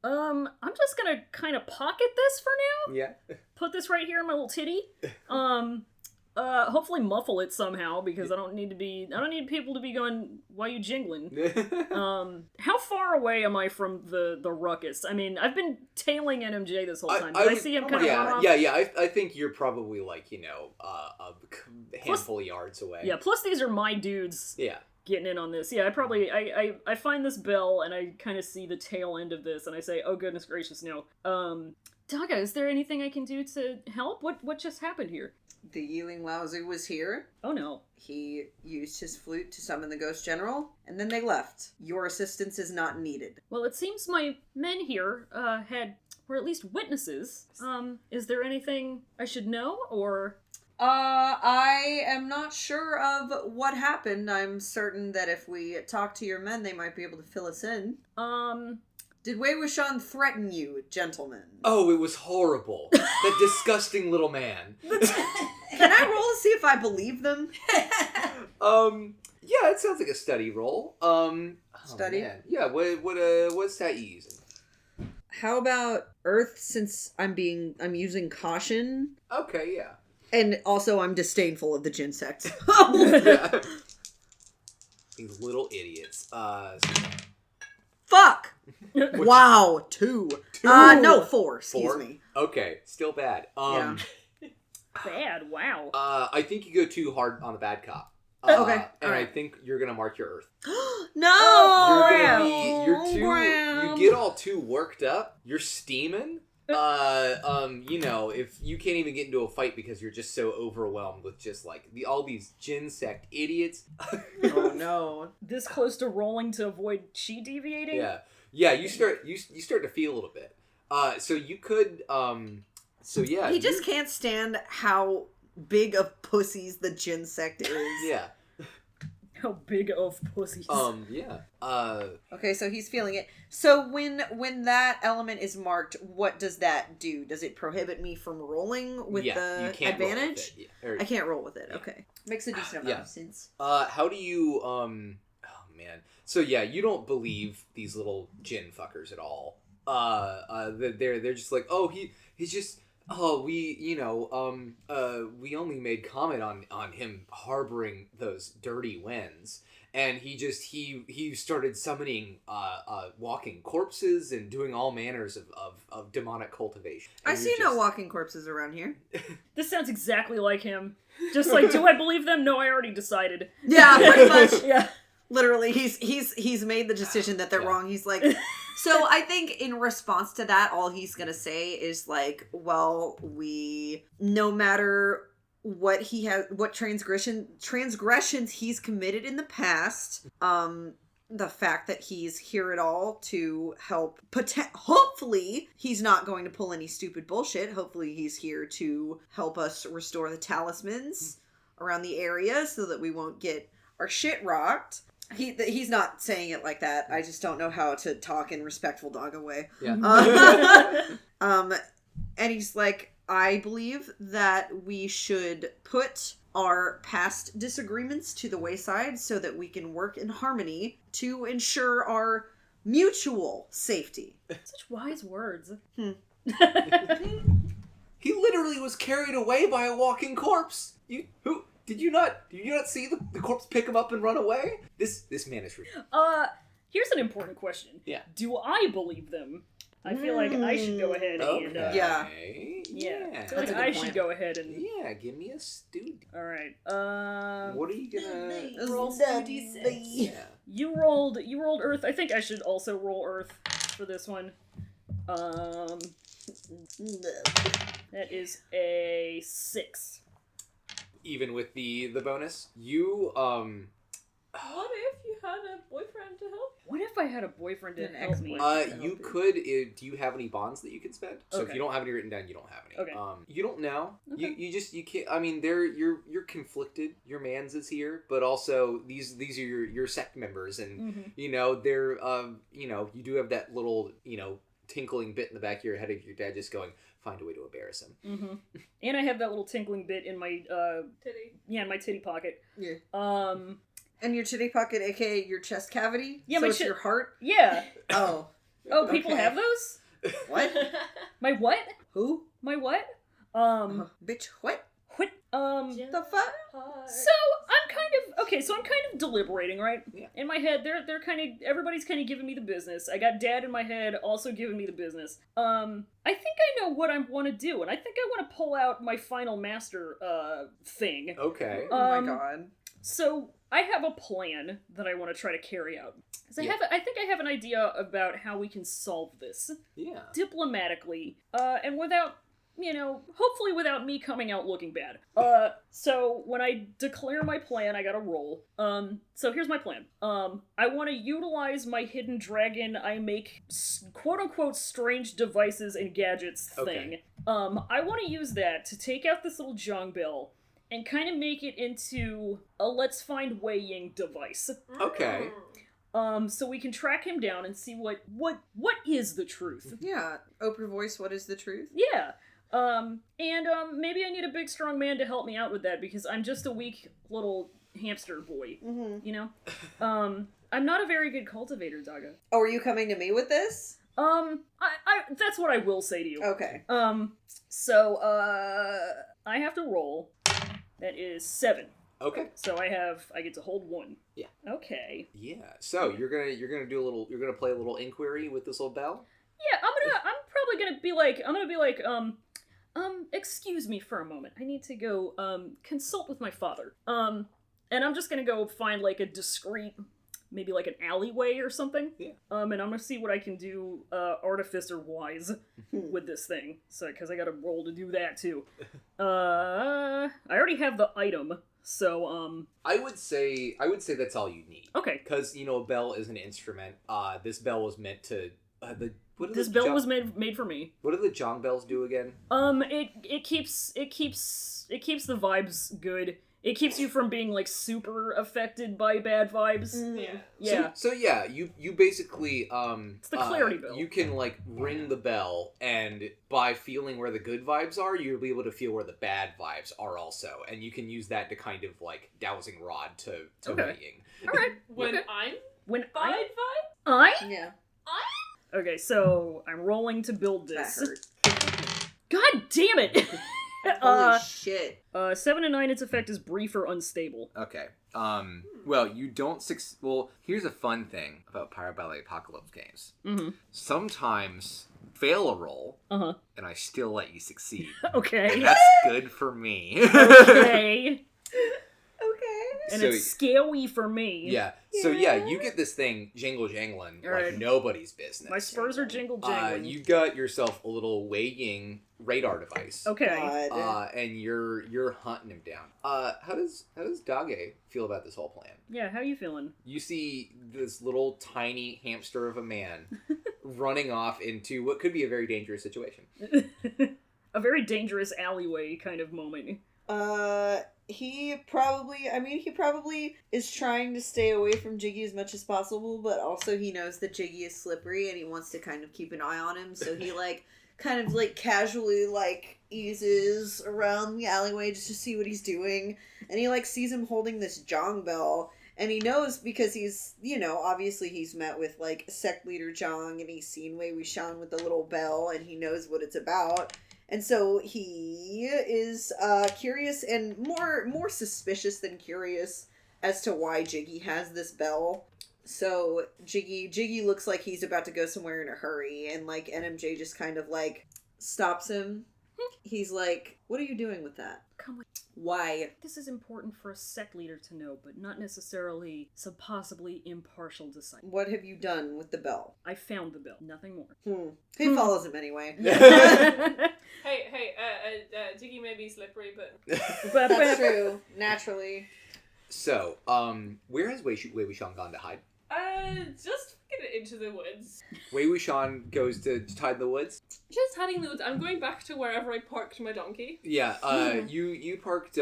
[SPEAKER 2] I'm just gonna kind of pocket this for now.
[SPEAKER 4] Yeah.
[SPEAKER 2] Put this right here in my little titty. Hopefully muffle it somehow because I don't need people to be going, why you jingling? How far away am I from the ruckus? I mean, I've been tailing NMJ this whole time. Did I see him kind of run off?
[SPEAKER 4] Yeah. I think you're probably like, a handful of yards away.
[SPEAKER 2] Yeah, plus these are my dudes.
[SPEAKER 4] Yeah.
[SPEAKER 2] Getting in on this. Yeah, I find this bell and I kind of see the tail end of this and I say, oh goodness gracious, no. Daga, is there anything I can do to help? What just happened here?
[SPEAKER 1] The Eelin Laozu was here.
[SPEAKER 2] Oh no.
[SPEAKER 1] He used his flute to summon the Ghost General, and then they left. Your assistance is not needed.
[SPEAKER 2] Well, it seems my men here were at least witnesses. Is there anything I should know, or...
[SPEAKER 1] I am not sure of what happened. I'm certain that if we talk to your men, they might be able to fill us in. Did Wei Wuxian threaten you, gentlemen?
[SPEAKER 4] Oh, it was horrible. That disgusting little man.
[SPEAKER 1] Can I roll to see if I believe them?
[SPEAKER 4] Yeah, it sounds like a study roll.
[SPEAKER 1] Study?
[SPEAKER 4] Man. Yeah, what stat you using?
[SPEAKER 1] How about Earth, since I'm using caution?
[SPEAKER 4] Okay, yeah.
[SPEAKER 1] And also I'm disdainful of the Jin sect.
[SPEAKER 4] Yeah. These little idiots.
[SPEAKER 1] Fuck! Wow, 2. No, 4, excuse me.
[SPEAKER 4] Okay, still bad.
[SPEAKER 1] Yeah.
[SPEAKER 2] Bad, wow.
[SPEAKER 4] I think you go too hard on the bad cop.
[SPEAKER 1] Okay,
[SPEAKER 4] And
[SPEAKER 1] alright.
[SPEAKER 4] I think you're gonna mark your Earth.
[SPEAKER 1] No!
[SPEAKER 4] You get all too worked up. You're steaming. If you can't even get into a fight because you're just so overwhelmed with just like all these Jin sect idiots.
[SPEAKER 1] Oh no.
[SPEAKER 2] This close to rolling to avoid chi deviating?
[SPEAKER 4] Yeah, you start to feel a little bit. So you could
[SPEAKER 1] He just can't stand how big of pussies the Jin sect is.
[SPEAKER 4] Yeah.
[SPEAKER 2] How big of pussies.
[SPEAKER 4] Yeah.
[SPEAKER 1] Okay, so he's feeling it. So when that element is marked, what does that do? Does it prohibit me from rolling with the advantage?
[SPEAKER 4] I
[SPEAKER 1] can't roll with it. Yeah. Okay. Makes a decent amount of sense.
[SPEAKER 4] How do you oh man. So yeah, you don't believe these little Jin fuckers at all. They're just like, "Oh, he's just we only made comment on him harboring those dirty winds, and he started summoning walking corpses and doing all manners of demonic cultivation." And
[SPEAKER 1] I see no walking corpses around here.
[SPEAKER 2] This sounds exactly like him. Just like, do I believe them? No, I already decided.
[SPEAKER 1] Yeah, pretty much.
[SPEAKER 2] Yeah.
[SPEAKER 1] Literally, he's made the decision that they're wrong. He's like, so I think in response to that, all he's gonna say is like, well, no matter what he has, what transgressions he's committed in the past, the fact that he's here at all to help, hopefully he's not going to pull any stupid bullshit. Hopefully he's here to help us restore the talismans around the area so that we won't get our shit rocked. He's not saying it like that. I just don't know how to talk in respectful doggo way.
[SPEAKER 4] Yeah.
[SPEAKER 1] And he's like, I believe that we should put our past disagreements to the wayside so that we can work in harmony to ensure our mutual safety.
[SPEAKER 2] Such wise words.
[SPEAKER 4] He literally was carried away by a walking corpse. Did you not see the corpse pick him up and run away? This man is
[SPEAKER 2] Here's an important question.
[SPEAKER 4] Yeah.
[SPEAKER 2] Do I believe them? I feel like I should go ahead and
[SPEAKER 1] Yeah.
[SPEAKER 2] I feel
[SPEAKER 1] That's
[SPEAKER 2] like
[SPEAKER 1] a good
[SPEAKER 2] I
[SPEAKER 1] point.
[SPEAKER 2] should go ahead and
[SPEAKER 4] Give me a student.
[SPEAKER 2] all right.
[SPEAKER 4] What are you gonna
[SPEAKER 5] Roll 2d6.
[SPEAKER 4] Yeah.
[SPEAKER 2] You rolled Earth. I think I should also roll Earth for this one. That is a 6.
[SPEAKER 4] Even with the bonus, you
[SPEAKER 3] What if you had a boyfriend to help?
[SPEAKER 2] What if I had a boyfriend to
[SPEAKER 1] An
[SPEAKER 2] help me?
[SPEAKER 4] you could. Do you have any bonds that you can spend? So if
[SPEAKER 2] Okay.
[SPEAKER 4] you don't have any written down, you don't have any.
[SPEAKER 2] Okay.
[SPEAKER 4] You don't know.
[SPEAKER 2] Okay.
[SPEAKER 4] You can't. I mean, you're conflicted. Your man's is here, but also these are your sect members, and
[SPEAKER 2] Mhm.
[SPEAKER 4] they're you do have that little tinkling bit in the back of your head of your dad just going, find a way to embarrass him.
[SPEAKER 2] Mm-hmm. And I have that little tinkling bit in my
[SPEAKER 3] Titty.
[SPEAKER 2] in my titty pocket.
[SPEAKER 1] Yeah.
[SPEAKER 2] Um,
[SPEAKER 1] And your titty pocket, aka your chest cavity?
[SPEAKER 2] Yeah,
[SPEAKER 1] so
[SPEAKER 2] my
[SPEAKER 1] it's your heart?
[SPEAKER 2] yeah.
[SPEAKER 1] Oh.
[SPEAKER 2] Oh, people
[SPEAKER 1] Okay.
[SPEAKER 2] have those?
[SPEAKER 1] What?
[SPEAKER 2] My what?
[SPEAKER 1] Who?
[SPEAKER 2] My what?
[SPEAKER 1] Bitch, what?
[SPEAKER 2] What?
[SPEAKER 1] The fuck?
[SPEAKER 2] So I'm kind of deliberating, right?
[SPEAKER 4] Yeah.
[SPEAKER 2] In my head, they're kind of everybody's kind of giving me the business. I got Dad in my head also giving me the business. I think I know what I want to do, and I think I want to pull out my final master thing.
[SPEAKER 4] Okay.
[SPEAKER 1] Oh my god.
[SPEAKER 2] So I have a plan that I want to try to carry out. 'Cause I think I have an idea about how we can solve this
[SPEAKER 4] Yeah.
[SPEAKER 2] diplomatically, and without, hopefully without me coming out looking bad. So when I declare my plan, I gotta roll. So here's my plan. I want to utilize my hidden dragon, I make quote-unquote strange devices and gadgets thing.
[SPEAKER 4] Okay.
[SPEAKER 2] I want to use that to take out this little Zhang Bell and kind of make it into a let's find Wei Ying device.
[SPEAKER 4] Okay.
[SPEAKER 2] So we can track him down and see what is the truth.
[SPEAKER 1] Yeah. Oprah voice, what is the truth?
[SPEAKER 2] Yeah. Maybe I need a big strong man to help me out with that because I'm just a weak little hamster boy, I'm not a very good cultivator, Daga.
[SPEAKER 1] Oh, are you coming to me with this?
[SPEAKER 2] I that's what I will say to you.
[SPEAKER 1] Okay.
[SPEAKER 2] So I have to roll. That is 7.
[SPEAKER 4] Okay.
[SPEAKER 2] So I get to hold 1.
[SPEAKER 4] Yeah.
[SPEAKER 2] Okay.
[SPEAKER 4] Yeah. So you're gonna play a little inquiry with this little bell?
[SPEAKER 2] Yeah, I'm probably gonna be like, excuse me for a moment. I need to go, consult with my father. And I'm just gonna go find, like, a discreet, maybe, like, an alleyway or something.
[SPEAKER 4] Yeah.
[SPEAKER 2] And I'm gonna see what I can do, artificer-wise with this thing. So, because I gotta roll to do that, too. I already have the item, so,
[SPEAKER 4] I would say that's all you need.
[SPEAKER 2] okay.
[SPEAKER 4] Because, a bell is an instrument. This bell was meant to...
[SPEAKER 2] This bell was made for me.
[SPEAKER 4] What do the Jong bells do again?
[SPEAKER 2] It keeps the vibes good. It keeps you from being, like, super affected by bad vibes.
[SPEAKER 3] Yeah.
[SPEAKER 2] Yeah.
[SPEAKER 4] So yeah, you basically
[SPEAKER 2] It's the clarity bell.
[SPEAKER 4] You can like ring the bell, and by feeling where the good vibes are, you'll be able to feel where the bad vibes are also, and you can use that to kind of like dowsing rod to
[SPEAKER 2] Okay.
[SPEAKER 4] weighing.
[SPEAKER 2] All right.
[SPEAKER 3] When
[SPEAKER 2] okay.
[SPEAKER 3] I'm
[SPEAKER 2] When
[SPEAKER 3] vibe,
[SPEAKER 1] Yeah.
[SPEAKER 2] Okay, so I'm rolling to build
[SPEAKER 1] That
[SPEAKER 2] this.
[SPEAKER 1] hurt.
[SPEAKER 2] God damn it!
[SPEAKER 1] Holy shit.
[SPEAKER 2] 7 and 9, its effect is brief or unstable.
[SPEAKER 4] Okay. Well, you don't Well, here's a fun thing about Pirate by the Apocalypse games.
[SPEAKER 2] Mm-hmm.
[SPEAKER 4] Sometimes fail a roll,
[SPEAKER 2] Uh-huh.
[SPEAKER 4] and I still let you succeed.
[SPEAKER 2] Okay.
[SPEAKER 4] And that's good for me.
[SPEAKER 2] Okay.
[SPEAKER 1] Okay.
[SPEAKER 2] And
[SPEAKER 4] So-
[SPEAKER 2] it's scary for me.
[SPEAKER 4] Yeah. So yeah, you get this thing jingle jangling like
[SPEAKER 2] Alright.
[SPEAKER 4] nobody's business.
[SPEAKER 2] My spurs are jingle jangling.
[SPEAKER 4] You got yourself a little weighing radar device.
[SPEAKER 2] Okay.
[SPEAKER 1] God.
[SPEAKER 4] And you're hunting him down. How does Dage feel about this whole plan?
[SPEAKER 2] Yeah, how you feeling?
[SPEAKER 4] You see this little tiny hamster of a man running off into what could be a very dangerous situation.
[SPEAKER 2] A very dangerous alleyway kind of moment.
[SPEAKER 1] He probably is trying to stay away from Jiggy as much as possible, but also he knows that Jiggy is slippery and he wants to kind of keep an eye on him, so he kind of casually eases around the alleyway just to see what he's doing, and he sees him holding this Zhang bell, and he knows because he's, obviously he's met with sect leader Zhang, and he's seen Wei Wuxian with the little bell, and he knows what it's about. And so he is curious and more suspicious than curious as to why Jiggy has this bell. So Jiggy looks like he's about to go somewhere in a hurry, and like NMJ just kind of like stops him. He's like, "What are you doing with that?
[SPEAKER 2] Come with.
[SPEAKER 1] Why?"
[SPEAKER 2] This is important for a sect leader to know, but not necessarily some possibly impartial disciple.
[SPEAKER 1] What have you done with the bell?
[SPEAKER 2] I found the bell. Nothing more.
[SPEAKER 1] He follows him anyway.
[SPEAKER 3] Hey, Jiggy may be slippery, but
[SPEAKER 1] That's true. Naturally.
[SPEAKER 4] So, where has Wei Wuxian gone to hide?
[SPEAKER 3] just get into the woods.
[SPEAKER 4] Wei Wuxian goes to hide in the woods?
[SPEAKER 3] Just hiding in the woods. I'm going back to wherever I parked my donkey.
[SPEAKER 4] Yeah, you parked,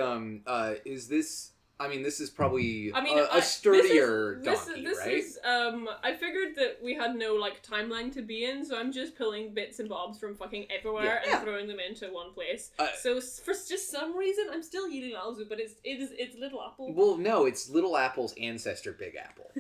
[SPEAKER 4] is this... I mean, this is probably a sturdier donkey, right?
[SPEAKER 3] This is, I figured that we had no, like, timeline to be in, so I'm just pulling bits and bobs from fucking everywhere and throwing them into one place. So, for just some reason, I'm still eating Alzu, but it's Little Apple.
[SPEAKER 4] Well, no, it's Little Apple's ancestor, Big Apple.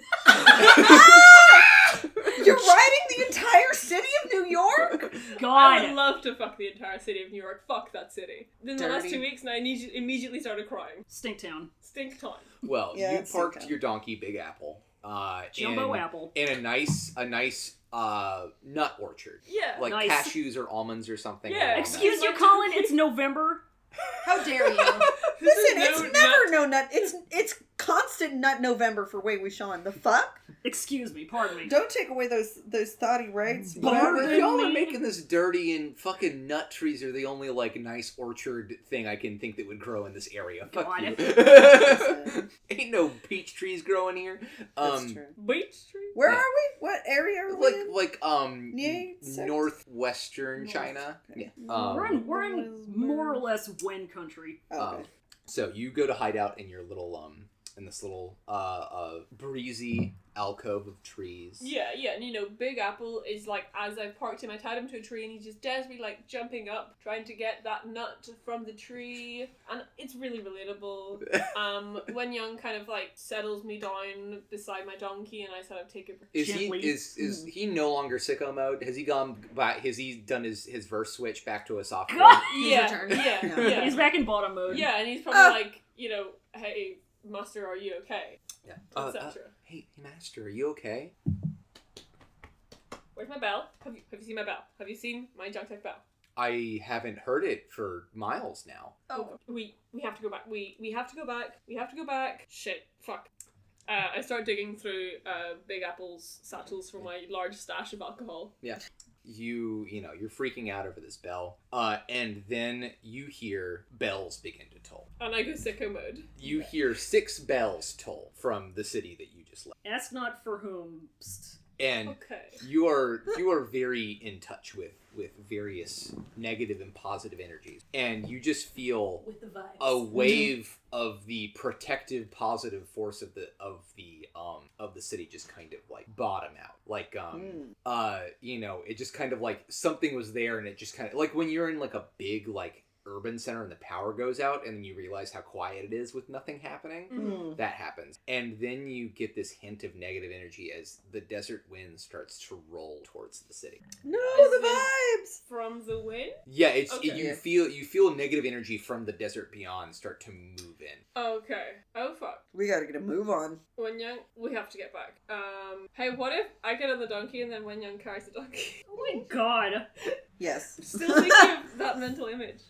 [SPEAKER 1] You're riding the entire city of New York?
[SPEAKER 2] God.
[SPEAKER 3] I would love to fuck the entire city of New York. Fuck that city. In the last
[SPEAKER 1] Dirty.
[SPEAKER 3] 2 weeks, and I immediately started crying.
[SPEAKER 2] Stink town.
[SPEAKER 3] Stink time.
[SPEAKER 4] Well,
[SPEAKER 1] Yeah,
[SPEAKER 4] you
[SPEAKER 1] it's
[SPEAKER 4] parked
[SPEAKER 1] okay.
[SPEAKER 4] your donkey, Big Apple,
[SPEAKER 2] Jumbo apple.
[SPEAKER 4] in a nice nut orchard.
[SPEAKER 3] Yeah.
[SPEAKER 4] Like
[SPEAKER 2] Nice.
[SPEAKER 4] cashews or almonds or something.
[SPEAKER 3] Yeah,
[SPEAKER 4] along that.
[SPEAKER 2] Excuse you, Colin, it's November.
[SPEAKER 5] How dare you?
[SPEAKER 1] Listen,
[SPEAKER 3] no
[SPEAKER 1] it's
[SPEAKER 3] nut.
[SPEAKER 1] never no nut. It's constant nut November for Wei Wuxian. The fuck?
[SPEAKER 2] Excuse me, pardon me.
[SPEAKER 1] Don't take away those thoughty rights.
[SPEAKER 2] Pardon
[SPEAKER 1] Whatever.
[SPEAKER 2] me.
[SPEAKER 4] Y'all are making this dirty, and fucking nut trees are the only, like, nice orchard thing I can think that would grow in this area. Fuck
[SPEAKER 2] God.
[SPEAKER 4] you. Ain't no peach trees growing here.
[SPEAKER 1] That's true.
[SPEAKER 3] Beach tree?
[SPEAKER 1] Where
[SPEAKER 4] Yeah.
[SPEAKER 1] are we? What area are we in?
[SPEAKER 4] Like
[SPEAKER 1] Sect?
[SPEAKER 4] northwestern
[SPEAKER 1] North.
[SPEAKER 4] China.
[SPEAKER 1] Okay.
[SPEAKER 4] Yeah.
[SPEAKER 2] We're in more or less Wen country.
[SPEAKER 1] Oh, okay.
[SPEAKER 4] So you go to hide out in your little in this little breezy alcove of trees.
[SPEAKER 3] Yeah, and you know, Big Apple is like, as I parked him, I tied him to a tree and he's just desperately like jumping up, trying to get that nut from the tree. And it's really relatable. Wen Young kind of like settles me down beside my donkey and I sort of take it.
[SPEAKER 4] Is
[SPEAKER 2] Gently.
[SPEAKER 4] he no longer sicko mode? Has he gone back? Has he done his verse switch back to a soft
[SPEAKER 2] God!
[SPEAKER 4] mode?
[SPEAKER 3] Yeah,
[SPEAKER 5] returned.
[SPEAKER 3] yeah.
[SPEAKER 2] He's back in bottom mode.
[SPEAKER 3] Yeah, and he's probably like, you know, hey, Master, are you okay?
[SPEAKER 4] Yeah.
[SPEAKER 3] Etc.
[SPEAKER 4] Hey, Master, are you okay?
[SPEAKER 3] Where's my bell? Have you seen my bell? Have you seen my Junk bell?
[SPEAKER 4] I haven't heard it for miles now.
[SPEAKER 3] Oh, we have to go back. We have to go back. We have to go back. Shit. Fuck. I start digging through Big Apple's satchels for my large stash of alcohol.
[SPEAKER 4] Yeah. You're freaking out over this bell. And then you hear bells begin to toll.
[SPEAKER 3] And I go sicko mode.
[SPEAKER 4] You hear 6 bells toll from the city that you just left.
[SPEAKER 2] Ask not for whom. Psst.
[SPEAKER 4] And
[SPEAKER 3] Okay.
[SPEAKER 4] you are very in touch with various negative and positive energies. And you just feel
[SPEAKER 5] With the vibes.
[SPEAKER 4] a wave of the protective positive force of the city just kind of like bottom out. Like it just kind of like something was there and it just kind of like when you're in like a big like urban center and the power goes out and then you realize how quiet it is with nothing happening.
[SPEAKER 1] Mm.
[SPEAKER 4] That happens. And then you get this hint of negative energy as the desert wind starts to roll towards the city.
[SPEAKER 1] No,
[SPEAKER 3] Is
[SPEAKER 1] the
[SPEAKER 3] it-
[SPEAKER 1] vibes.
[SPEAKER 3] From the wind?
[SPEAKER 4] Yeah,
[SPEAKER 3] Okay.
[SPEAKER 4] you feel negative energy from the desert beyond start to move in.
[SPEAKER 3] Okay. Oh fuck.
[SPEAKER 1] We gotta get a move on.
[SPEAKER 3] Wen Young, we have to get back. Hey, what if I get on the donkey and then Wen Young carries the donkey?
[SPEAKER 2] Oh my god.
[SPEAKER 1] Yes.
[SPEAKER 3] Still thinking of that mental image.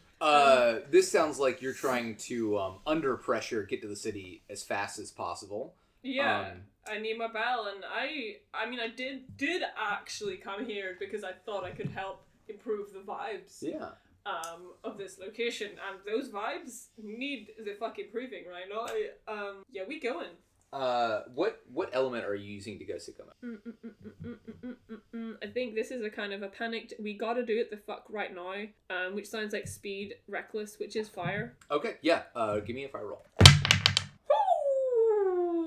[SPEAKER 4] This sounds like you're trying to, under pressure, get to the city as fast as possible.
[SPEAKER 3] Yeah, I need my bell, and I mean, I did actually come here because I thought I could help improve the vibes.
[SPEAKER 4] Yeah.
[SPEAKER 3] Of this location, and those vibes need the fuck improving, right? No, yeah, we going.
[SPEAKER 4] What element are you using to go sicko mode?
[SPEAKER 3] I think this is a kind of a panicked. We gotta do it the fuck right now. Which sounds like speed, reckless, which is fire.
[SPEAKER 4] Okay, yeah. Give me a fire roll.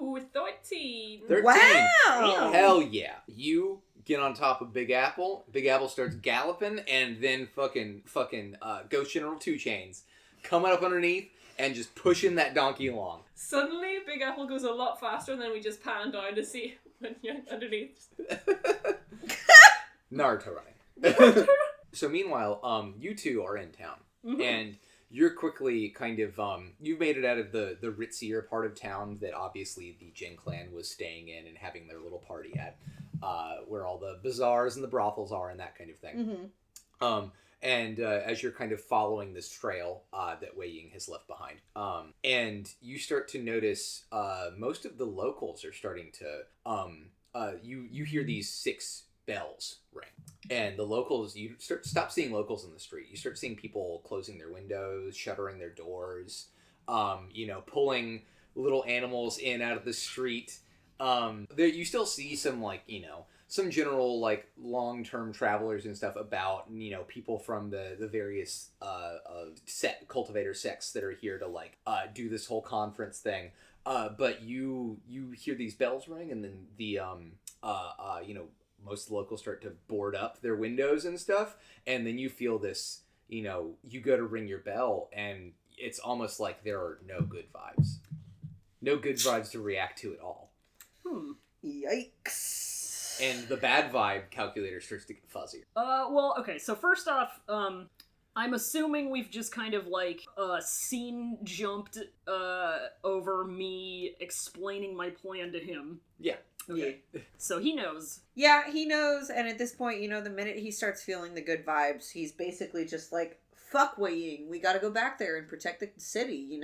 [SPEAKER 3] Ooh, 13.
[SPEAKER 4] 13.
[SPEAKER 1] Wow.
[SPEAKER 4] Hell yeah. You get on top of Big Apple. Big Apple starts galloping, and then fucking Ghost General 2 Chains coming up underneath and just pushing that donkey along.
[SPEAKER 3] Suddenly, Big Apple goes a lot faster, and then we just pan down to see when Young underneath.
[SPEAKER 4] Naruto running. So meanwhile, you two are in town.
[SPEAKER 3] Mhm.
[SPEAKER 4] And you're quickly kind of you've made it out of the ritzier part of town that obviously the Jin clan was staying in and having their little party at, where all the bazaars and the brothels are and that kind of thing. And as you're kind of following this trail that Wei Ying has left behind, and you start to notice most of the locals are starting to you hear these 6 bells ring, and the locals, you stop seeing locals in the street. You start seeing people closing their windows, shuttering their doors, pulling little animals in out of the street. You still see some some general long-term travelers and stuff about, people from the various cultivator sects that are here to do this whole conference thing. But you hear these bells ring, and then the most of the locals start to board up their windows and stuff, and then you feel this, you go to ring your bell, and it's almost like there are no good vibes to react to at all.
[SPEAKER 1] Yikes.
[SPEAKER 4] And the bad vibe calculator starts to get fuzzier.
[SPEAKER 2] Well, okay, so first off, I'm assuming we've just kind of scene jumped over me explaining my plan to him.
[SPEAKER 4] Yeah.
[SPEAKER 2] Okay. Yeah. So he knows.
[SPEAKER 1] Yeah, he knows, and at this point, the minute he starts feeling the good vibes, he's basically just like, fuck Wei Ying, we gotta go back there and protect the city,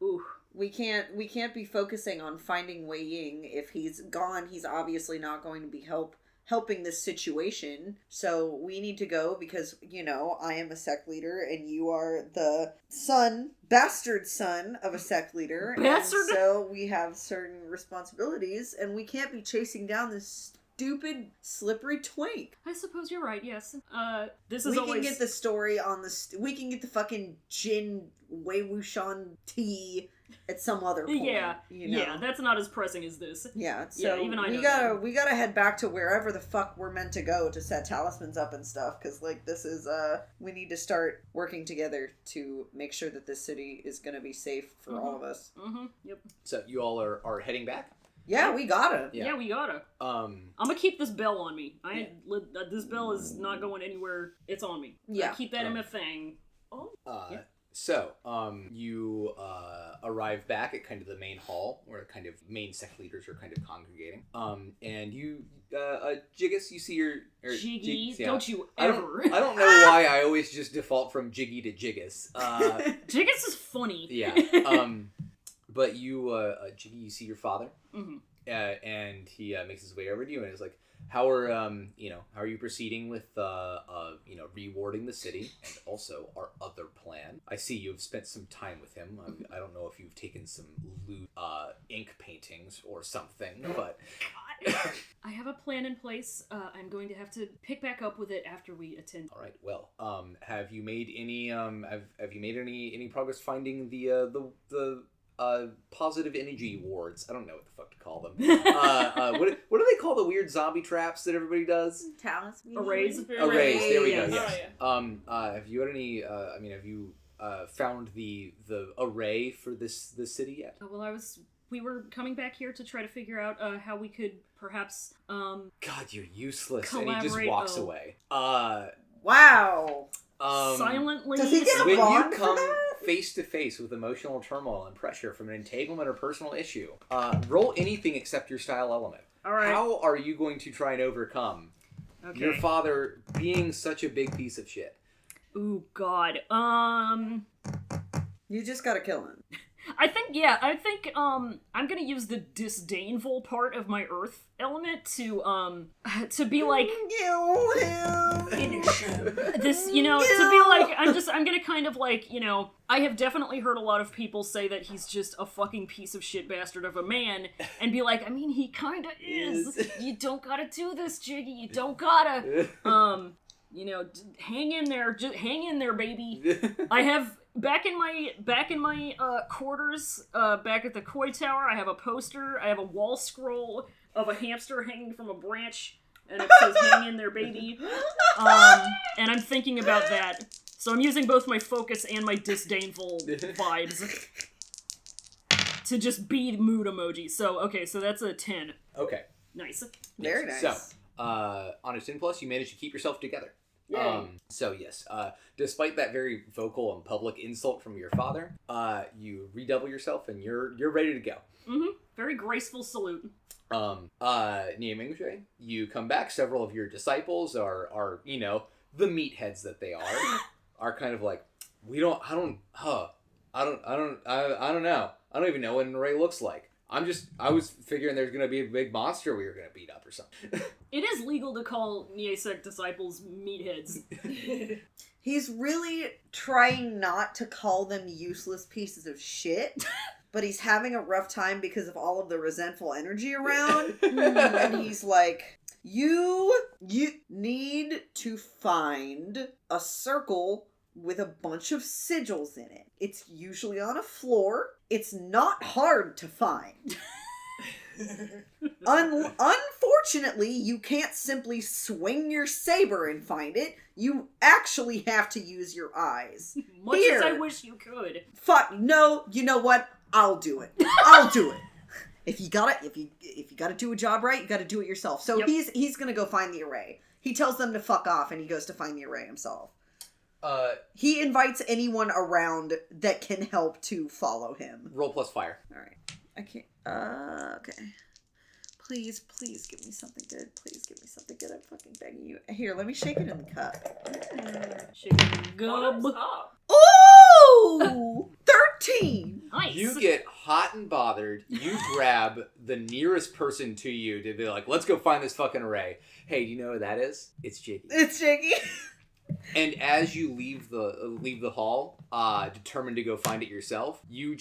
[SPEAKER 2] Ooh.
[SPEAKER 1] We can't be focusing on finding Wei Ying. If he's gone, he's obviously not going to be helping this situation. So we need to go because, I am a sect leader and you are the bastard son of a sect leader.
[SPEAKER 2] Bastard?
[SPEAKER 1] And so we have certain responsibilities and we can't be chasing down this stupid, slippery twink.
[SPEAKER 2] I suppose you're right, yes. We
[SPEAKER 1] can get the story on we can get the fucking Jin Wei Wuxian tea at some other point.
[SPEAKER 2] Yeah, that's not as pressing as this.
[SPEAKER 1] Yeah, so
[SPEAKER 2] even I know
[SPEAKER 1] we gotta head back to wherever the fuck we're meant to go to set talismans up and stuff, because this is we need to start working together to make sure that this city is gonna be safe for all of us.
[SPEAKER 2] Yep.
[SPEAKER 4] So you all are heading back?
[SPEAKER 1] Yeah, we gotta.
[SPEAKER 2] Yeah, we gotta. I'm gonna keep this bell on me. This bell is not going anywhere. It's on me.
[SPEAKER 1] Yeah.
[SPEAKER 2] I keep that in my thing. Yeah.
[SPEAKER 4] So, you arrive back at kind of the main hall where kind of main sect leaders are kind of congregating. And you, Jiggis, you see your...
[SPEAKER 2] Jiggy, don't you ever.
[SPEAKER 4] I don't know why I always just default from Jiggy to Jiggis.
[SPEAKER 2] Jiggis is funny.
[SPEAKER 4] Yeah. But you, Jiggy, you see your father.
[SPEAKER 2] Mm-hmm.
[SPEAKER 4] And he makes his way over to you and is like, how are you proceeding with, rewarding the city and also our other plan? I see you've spent some time with him. I don't know if you've taken some lewd, ink paintings or something, but...
[SPEAKER 2] I have a plan in place. I'm going to have to pick back up with it after we attend.
[SPEAKER 4] All right. Well, have you made any, have you made any progress finding the positive energy wards? I don't know what the fuck to call them. What do they call the weird zombie traps that everybody does?
[SPEAKER 1] Talisman.
[SPEAKER 2] Arrays.
[SPEAKER 4] Arrays. There we go.
[SPEAKER 2] Yes.
[SPEAKER 4] Yes.
[SPEAKER 3] Oh, yeah.
[SPEAKER 4] Have you had any? Have you found the array for this city yet?
[SPEAKER 2] Well, we were coming back here to try to figure out how we could perhaps.
[SPEAKER 4] God, you're useless.
[SPEAKER 2] Collaborate.
[SPEAKER 4] And he just walks away.
[SPEAKER 1] Wow.
[SPEAKER 2] Silently.
[SPEAKER 1] Does he get a
[SPEAKER 4] when
[SPEAKER 1] bond
[SPEAKER 4] you
[SPEAKER 1] for
[SPEAKER 4] come
[SPEAKER 1] that?
[SPEAKER 4] face to face with emotional turmoil and pressure from an entanglement or personal issue, roll anything except your style element.
[SPEAKER 2] All right.
[SPEAKER 4] How are you going to try and overcome your father being such a big piece of shit?
[SPEAKER 2] Ooh, God.
[SPEAKER 1] You just gotta kill him.
[SPEAKER 2] I think I'm gonna use the disdainful part of my earth element to be like this, to be like I'm gonna kind of like, I have definitely heard a lot of people say that he's just a fucking piece of shit bastard of a man, and be like, I mean, he kinda is. You don't gotta do this, Jiggy, you don't gotta. Hang in there, just hang in there, baby. I have back in my quarters, back at the koi tower, I have a poster. I have a wall scroll of a hamster hanging from a branch, and it says "Hang in there, baby." And I'm thinking about that, so I'm using both my focus and my disdainful vibes to just be mood emoji. So that's a 10.
[SPEAKER 4] Okay.
[SPEAKER 2] Nice.
[SPEAKER 1] Very nice.
[SPEAKER 4] So, on a 10+, you manage to keep yourself together. So yes, despite that very vocal and public insult from your father, you redouble yourself and you're ready to go.
[SPEAKER 2] Very graceful salute.
[SPEAKER 4] Niamingje, you come back. Several of your disciples are the meatheads that they are kind of like, I don't know. I don't even know what an array looks like. I was figuring there's gonna be a big monster we were gonna beat up or something.
[SPEAKER 2] It is legal to call Niesek disciples meatheads.
[SPEAKER 1] He's really trying not to call them useless pieces of shit, but he's having a rough time because of all of the resentful energy around. And he's like, you need to find a circle with a bunch of sigils in it. It's usually on a floor. It's not hard to find. Unfortunately, you can't simply swing your saber and find it. You actually have to use your eyes.
[SPEAKER 2] Much
[SPEAKER 1] Here.
[SPEAKER 2] as I wish you could.
[SPEAKER 1] Fuck, no, you know what? I'll do it. I'll do it. If you gotta do a job right, you gotta do it yourself. So
[SPEAKER 2] Yep.
[SPEAKER 1] he's gonna go find the array. He tells them to fuck off and he goes to find the array himself. He invites anyone around that can help to follow him.
[SPEAKER 4] Roll plus fire.
[SPEAKER 1] Alright. I can't. Okay. Please give me something good. Please give me something good. I'm fucking begging you. Here, let me shake it in the cup.
[SPEAKER 2] Gub.
[SPEAKER 1] Ooh! 13!
[SPEAKER 2] Nice.
[SPEAKER 4] You get hot and bothered. You grab the nearest person to you to be like, let's go find this fucking array. Hey, do you know who that is? It's Jiggy.
[SPEAKER 1] It's Jiggy.
[SPEAKER 4] And as you leave the hall, determined to go find it yourself, you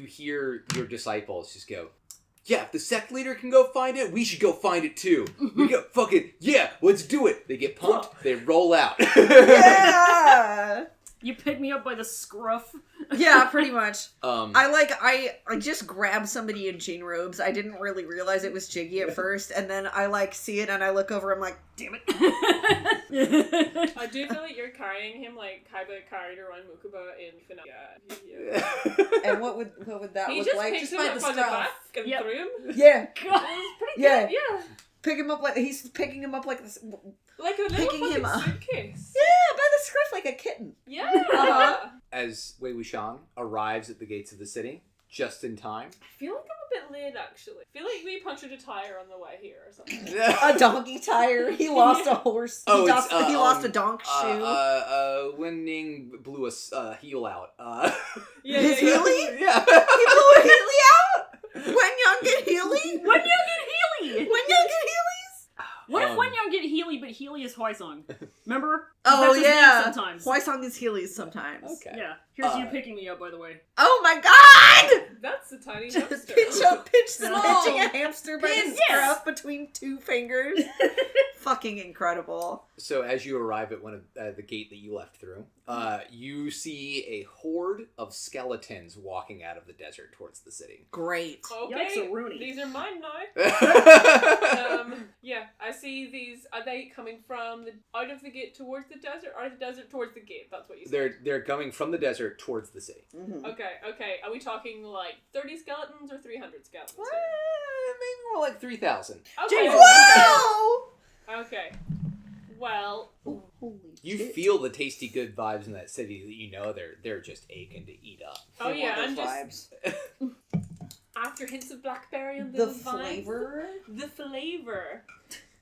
[SPEAKER 4] hear your disciples just go, yeah, if the sect leader can go find it, we should go find it too. We go fucking, yeah, let's do it. They get pumped, they roll out.
[SPEAKER 1] Yeah!
[SPEAKER 2] You pick me up by the scruff.
[SPEAKER 1] Yeah, pretty much.
[SPEAKER 2] I
[SPEAKER 1] I just grabbed somebody in jean robes. I didn't really realize it was Jiggy at first, and then I see it and I look over, I'm like, damn it.
[SPEAKER 3] I do feel like you're carrying him like Kaiba carried around Mukuba in Finale. Yeah.
[SPEAKER 1] And what would that
[SPEAKER 3] He
[SPEAKER 1] look
[SPEAKER 3] just
[SPEAKER 1] like?
[SPEAKER 3] picked
[SPEAKER 1] Just
[SPEAKER 3] him
[SPEAKER 1] by
[SPEAKER 3] up
[SPEAKER 1] the
[SPEAKER 3] by the
[SPEAKER 1] scruff.
[SPEAKER 3] back and
[SPEAKER 2] Yep.
[SPEAKER 3] threw him.
[SPEAKER 1] Yeah.
[SPEAKER 3] It was pretty
[SPEAKER 1] Yeah.
[SPEAKER 3] good, yeah.
[SPEAKER 1] Pick him up like he's picking him up like this.
[SPEAKER 3] Like a little
[SPEAKER 1] Picking
[SPEAKER 3] fucking
[SPEAKER 1] him up.
[SPEAKER 3] suitcase.
[SPEAKER 1] Yeah, by the scruff like a kitten.
[SPEAKER 3] Yeah.
[SPEAKER 1] Uh-huh.
[SPEAKER 4] As Wei Wuxian arrives at the gates of the city, just in time.
[SPEAKER 3] I feel like I'm a bit late, actually. I feel like we punctured a tire on the way here or something.
[SPEAKER 1] A donkey tire. He lost a horse.
[SPEAKER 4] Oh,
[SPEAKER 1] He lost a donk shoe.
[SPEAKER 4] Wenning blew a heel out.
[SPEAKER 3] Yeah,
[SPEAKER 1] His
[SPEAKER 3] yeah, yeah.
[SPEAKER 1] Healy?
[SPEAKER 4] Yeah.
[SPEAKER 1] He blew a Healy out? When Young get Healy?
[SPEAKER 2] When you get Healy!
[SPEAKER 1] When Young get Heelys?
[SPEAKER 2] What if when you get Healy, but Healy is Huaisong? Remember?
[SPEAKER 1] Oh,
[SPEAKER 2] That's his name
[SPEAKER 1] yeah.
[SPEAKER 2] sometimes.
[SPEAKER 1] Huaisong is Heelys sometimes.
[SPEAKER 4] Okay.
[SPEAKER 2] Yeah. Here's you picking me up, by the way.
[SPEAKER 1] Oh my god!
[SPEAKER 3] That's a tiny
[SPEAKER 1] Just
[SPEAKER 3] hamster.
[SPEAKER 1] pitching a
[SPEAKER 5] No.
[SPEAKER 1] hamster by the
[SPEAKER 5] Pins.
[SPEAKER 1] scruff between two fingers. Fucking incredible.
[SPEAKER 4] So as you arrive at one of the gate that you left through, you see a horde of skeletons walking out of the desert towards the city.
[SPEAKER 1] Great.
[SPEAKER 3] Okay,
[SPEAKER 2] Yikes-a-rooney.
[SPEAKER 3] these are mine now. Yeah, I see these. Are they coming from out of the gate towards the desert, or the desert towards the gate? That's what you said.
[SPEAKER 4] They're coming from the desert towards the city.
[SPEAKER 1] Mm-hmm.
[SPEAKER 3] Okay. Are we talking like 30 skeletons or 300 skeletons? Here?
[SPEAKER 4] Maybe more like 3,000.
[SPEAKER 3] Okay.
[SPEAKER 1] Whoa!
[SPEAKER 3] Okay. Well,
[SPEAKER 1] Holy
[SPEAKER 4] You
[SPEAKER 1] shit.
[SPEAKER 4] feel the tasty good vibes in that city that you know they're just aching to eat up.
[SPEAKER 3] oh
[SPEAKER 1] They
[SPEAKER 3] yeah,
[SPEAKER 1] want
[SPEAKER 3] I'm
[SPEAKER 1] those
[SPEAKER 3] just after hints of blackberry and
[SPEAKER 1] The
[SPEAKER 3] those vibes.
[SPEAKER 1] flavor?
[SPEAKER 3] The flavor.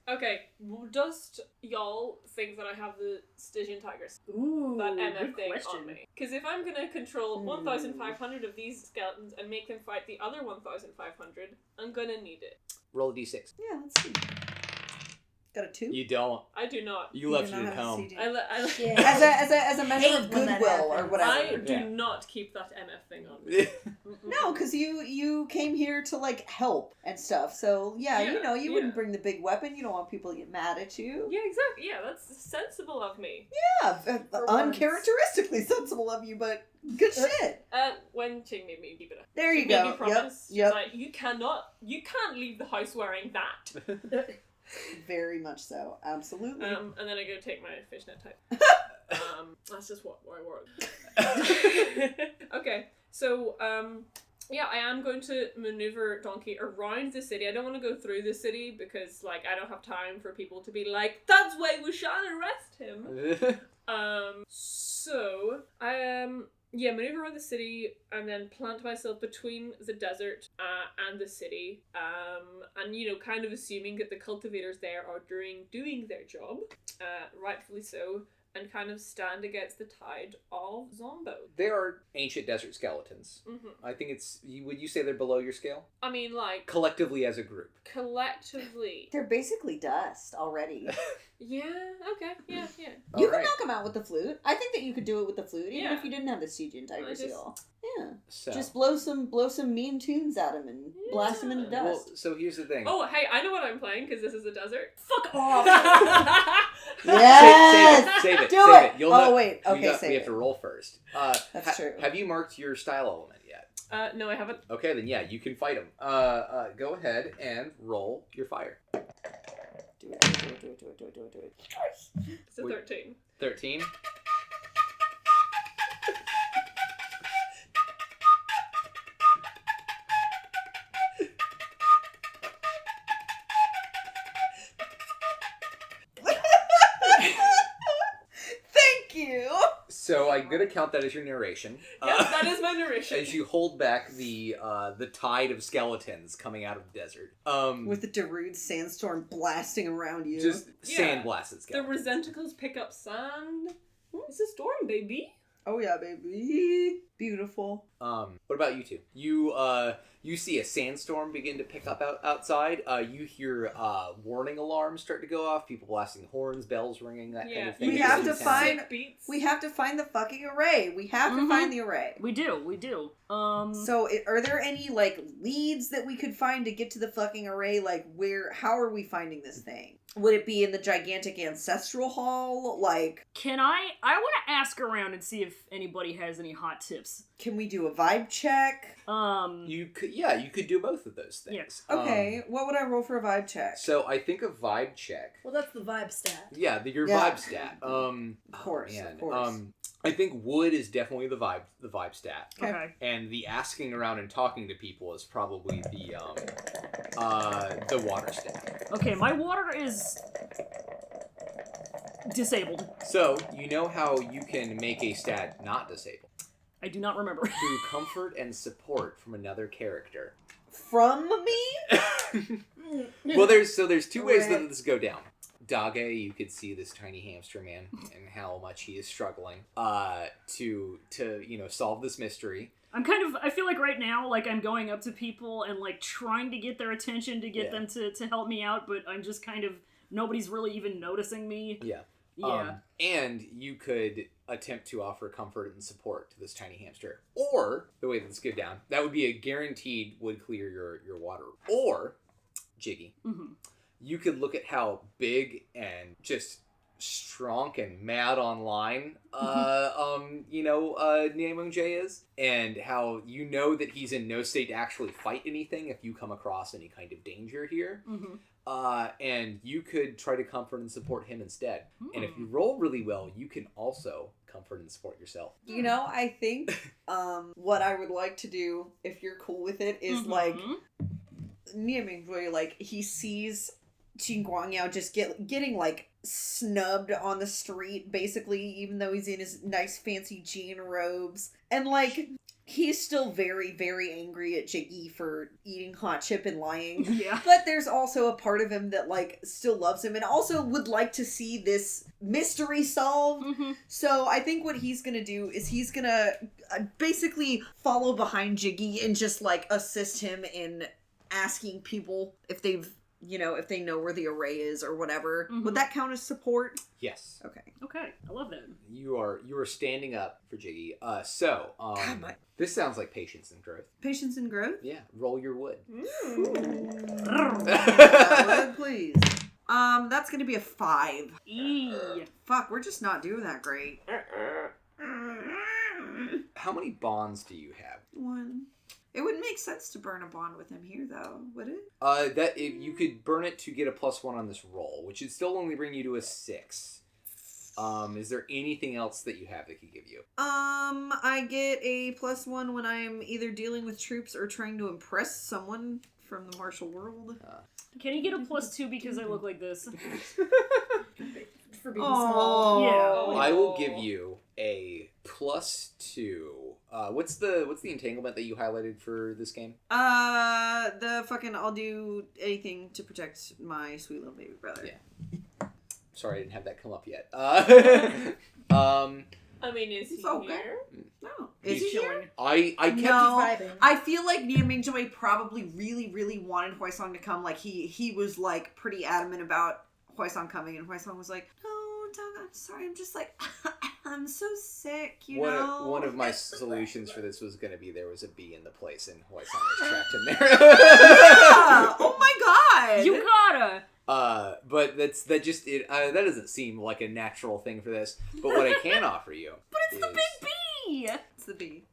[SPEAKER 3] Okay, well, does y'all think that I have the Stygian Tigers?
[SPEAKER 2] Ooh,
[SPEAKER 3] That
[SPEAKER 2] good
[SPEAKER 3] MF thing
[SPEAKER 2] question.
[SPEAKER 3] on me. Because if I'm gonna control 1,500 of these skeletons and make them fight the other 1,500, I'm gonna need it.
[SPEAKER 4] Roll a d6.
[SPEAKER 1] Yeah, let's see. Got a 2?
[SPEAKER 4] You don't.
[SPEAKER 3] I do not.
[SPEAKER 4] You left
[SPEAKER 1] do
[SPEAKER 4] it
[SPEAKER 1] not
[SPEAKER 4] at
[SPEAKER 1] have
[SPEAKER 4] home.
[SPEAKER 1] CD.
[SPEAKER 5] Shit.
[SPEAKER 1] As a measure
[SPEAKER 5] Hate
[SPEAKER 1] of
[SPEAKER 5] when that
[SPEAKER 1] goodwill or
[SPEAKER 5] happens.
[SPEAKER 1] whatever.
[SPEAKER 3] I do
[SPEAKER 4] Yeah.
[SPEAKER 3] not keep that MF thing on me.
[SPEAKER 1] No, because you came here to like help and stuff. So yeah,
[SPEAKER 3] Yeah,
[SPEAKER 1] you
[SPEAKER 3] yeah.
[SPEAKER 1] wouldn't bring the big weapon. You don't want people to get mad at you.
[SPEAKER 3] Yeah, exactly. Yeah, that's sensible of me.
[SPEAKER 1] Yeah,
[SPEAKER 3] For
[SPEAKER 1] uncharacteristically sensible of you, but good shit.
[SPEAKER 3] When Ching made me keep it.
[SPEAKER 1] There you
[SPEAKER 3] She made
[SPEAKER 1] go.
[SPEAKER 3] me promise.
[SPEAKER 1] Yep.
[SPEAKER 3] She's like, you can't leave the house wearing that.
[SPEAKER 1] Very much so. Absolutely.
[SPEAKER 3] And then I go take my fishnet type. That's just what I wore. Okay, so Yeah, I am going to maneuver Donkey around the city. I don't want to go through the city because, like, I don't have time for people to be like, that's why we shall arrest him. Yeah, maneuver around the city and then plant myself between the desert and the city. And, you know, kind of assuming that the cultivators there are doing their job, rightfully so, and kind of stand against the tide of Zombo.
[SPEAKER 4] They are ancient desert skeletons.
[SPEAKER 3] Mm-hmm.
[SPEAKER 4] I think it's... Would you say they're below your scale?
[SPEAKER 3] I mean, like...
[SPEAKER 4] Collectively as a group.
[SPEAKER 3] Collectively.
[SPEAKER 1] They're basically dust already.
[SPEAKER 3] Yeah, okay, yeah.
[SPEAKER 1] You can knock them out with the flute. I think that you could do it with the flute, even
[SPEAKER 3] Yeah.
[SPEAKER 1] if you didn't have the Stygian Tiger seal. Yeah.
[SPEAKER 4] So.
[SPEAKER 1] Just blow some mean tunes at him and blast him into dust.
[SPEAKER 4] Well, so here's the thing.
[SPEAKER 3] Oh, hey, I know what I'm playing because this is a desert.
[SPEAKER 2] Fuck off!
[SPEAKER 1] Yes!
[SPEAKER 4] Save it.
[SPEAKER 1] Do it!
[SPEAKER 4] You'll
[SPEAKER 1] Oh,
[SPEAKER 4] know,
[SPEAKER 1] wait. Okay,
[SPEAKER 4] we have to roll first.
[SPEAKER 1] That's true.
[SPEAKER 4] Have you marked your style element yet?
[SPEAKER 3] No, I haven't.
[SPEAKER 4] Okay, then yeah, you can fight him. Go ahead and roll your fire.
[SPEAKER 1] Do it.
[SPEAKER 3] It's a 13.
[SPEAKER 4] 13.
[SPEAKER 1] Thank you!
[SPEAKER 4] So I'm gonna count that as your narration.
[SPEAKER 3] Yes, that is my narration.
[SPEAKER 4] As you hold back the tide of skeletons coming out of the desert.
[SPEAKER 1] With the Darude sandstorm blasting around you.
[SPEAKER 4] Just sandblasted
[SPEAKER 3] The
[SPEAKER 4] skeletons.
[SPEAKER 3] Resenticles pick up sand. It's a storm, baby.
[SPEAKER 1] Oh yeah, baby. Beautiful.
[SPEAKER 4] What about you two? You see a sandstorm begin to pick up outside. You hear warning alarms start to go off. People blasting horns, bells ringing, that kind of thing.
[SPEAKER 1] We have to find the fucking array. We have to find the array.
[SPEAKER 2] We do.
[SPEAKER 1] So, are there any like leads that we could find to get to the fucking array? Like, how are we finding this thing? Would it be in the gigantic ancestral hall? Like,
[SPEAKER 2] I want to ask around and see if anybody has any hot tips.
[SPEAKER 1] can we do a vibe check?
[SPEAKER 4] You could do both of those things.
[SPEAKER 2] Yes.
[SPEAKER 1] Okay, what would I roll for a vibe check?
[SPEAKER 4] So I think a vibe check.
[SPEAKER 5] Well, that's the vibe stat.
[SPEAKER 4] Yeah, your vibe stat.
[SPEAKER 1] Of course.
[SPEAKER 4] I think wood is definitely the vibe stat.
[SPEAKER 2] Okay.
[SPEAKER 4] And the asking around and talking to people is probably the water stat.
[SPEAKER 2] Okay, my water is disabled.
[SPEAKER 4] So you know how you can make a stat not disabled?
[SPEAKER 2] I do not remember.
[SPEAKER 4] Through comfort and support from another character.
[SPEAKER 1] From me?
[SPEAKER 4] Well, there's two ways that this go down. Dage, you could see this tiny hamster man and how much he is struggling to solve this mystery.
[SPEAKER 2] I feel like right now, like, I'm going up to people and, like, trying to get their attention to get them to help me out, but I'm just kind of, nobody's really even noticing me.
[SPEAKER 4] Yeah. And you could attempt to offer comfort and support to this tiny hamster. Or, the way that this goes down, that would be a guaranteed would clear your water. Or, Jiggy, you could look at how big and just strong and mad online Niemong J is, and how you know that he's in no state to actually fight anything if you come across any kind of danger here. And you could try to comfort and support him instead. And if you roll really well, you can also comfort and support yourself.
[SPEAKER 1] You know, I think what I would like to do, if you're cool with it, is like Nieming, like he sees Qin Guangyao just getting like snubbed on the street, basically, even though he's in his nice fancy jean robes, and like he's still very, very angry at Jiggy for eating hot chip and lying.
[SPEAKER 2] Yeah.
[SPEAKER 1] But there's also a part of him that like still loves him and also would like to see this mystery solved. So I think what he's gonna do is he's gonna basically follow behind Jiggy and just like assist him in asking people if they know where the array is or whatever. Would that count as support?
[SPEAKER 4] Yes.
[SPEAKER 1] Okay.
[SPEAKER 2] I love that.
[SPEAKER 4] You are standing up for Jiggy. This sounds like patience and growth.
[SPEAKER 1] Patience and growth?
[SPEAKER 4] Yeah. Roll your wood.
[SPEAKER 1] Wood, please. That's gonna be a 5. Fuck, we're just not doing that great.
[SPEAKER 4] How many bonds do you have?
[SPEAKER 1] 1. It wouldn't make sense to burn a bond with him here, though, would it?
[SPEAKER 4] You could burn it to get a +1 on this roll, which would still only bring you to a 6. Is there anything else that you have that could give you?
[SPEAKER 1] I get a +1 when I'm either dealing with troops or trying to impress someone from the martial world.
[SPEAKER 2] Can you get a +2 because I look like this?
[SPEAKER 5] For being small.
[SPEAKER 2] Yeah.
[SPEAKER 4] I will give you a +2. What's the entanglement that you highlighted for this game?
[SPEAKER 1] I'll do anything to protect my sweet little baby brother.
[SPEAKER 4] Yeah. Sorry, I didn't have that come up yet.
[SPEAKER 3] I mean, is he
[SPEAKER 1] okay.
[SPEAKER 3] here?
[SPEAKER 1] No. Is he here?
[SPEAKER 4] I kept
[SPEAKER 1] No.
[SPEAKER 5] vibing.
[SPEAKER 1] I feel like Nia Mingjoy probably really, really wanted Huaisong to come. Like, he was, like, pretty adamant about Huaisong coming, and Huaisong was like, no, Doug, I'm sorry, I'm just like, I'm so sick, you know?
[SPEAKER 4] One of my solutions for this was going to be there was a bee in the place, and Huaisong was trapped in there.
[SPEAKER 1] Yeah! Oh my god!
[SPEAKER 2] You gotta!
[SPEAKER 4] But that doesn't seem like a natural thing for this. But what I can offer you,
[SPEAKER 2] But it's the big B!
[SPEAKER 1] It's the B.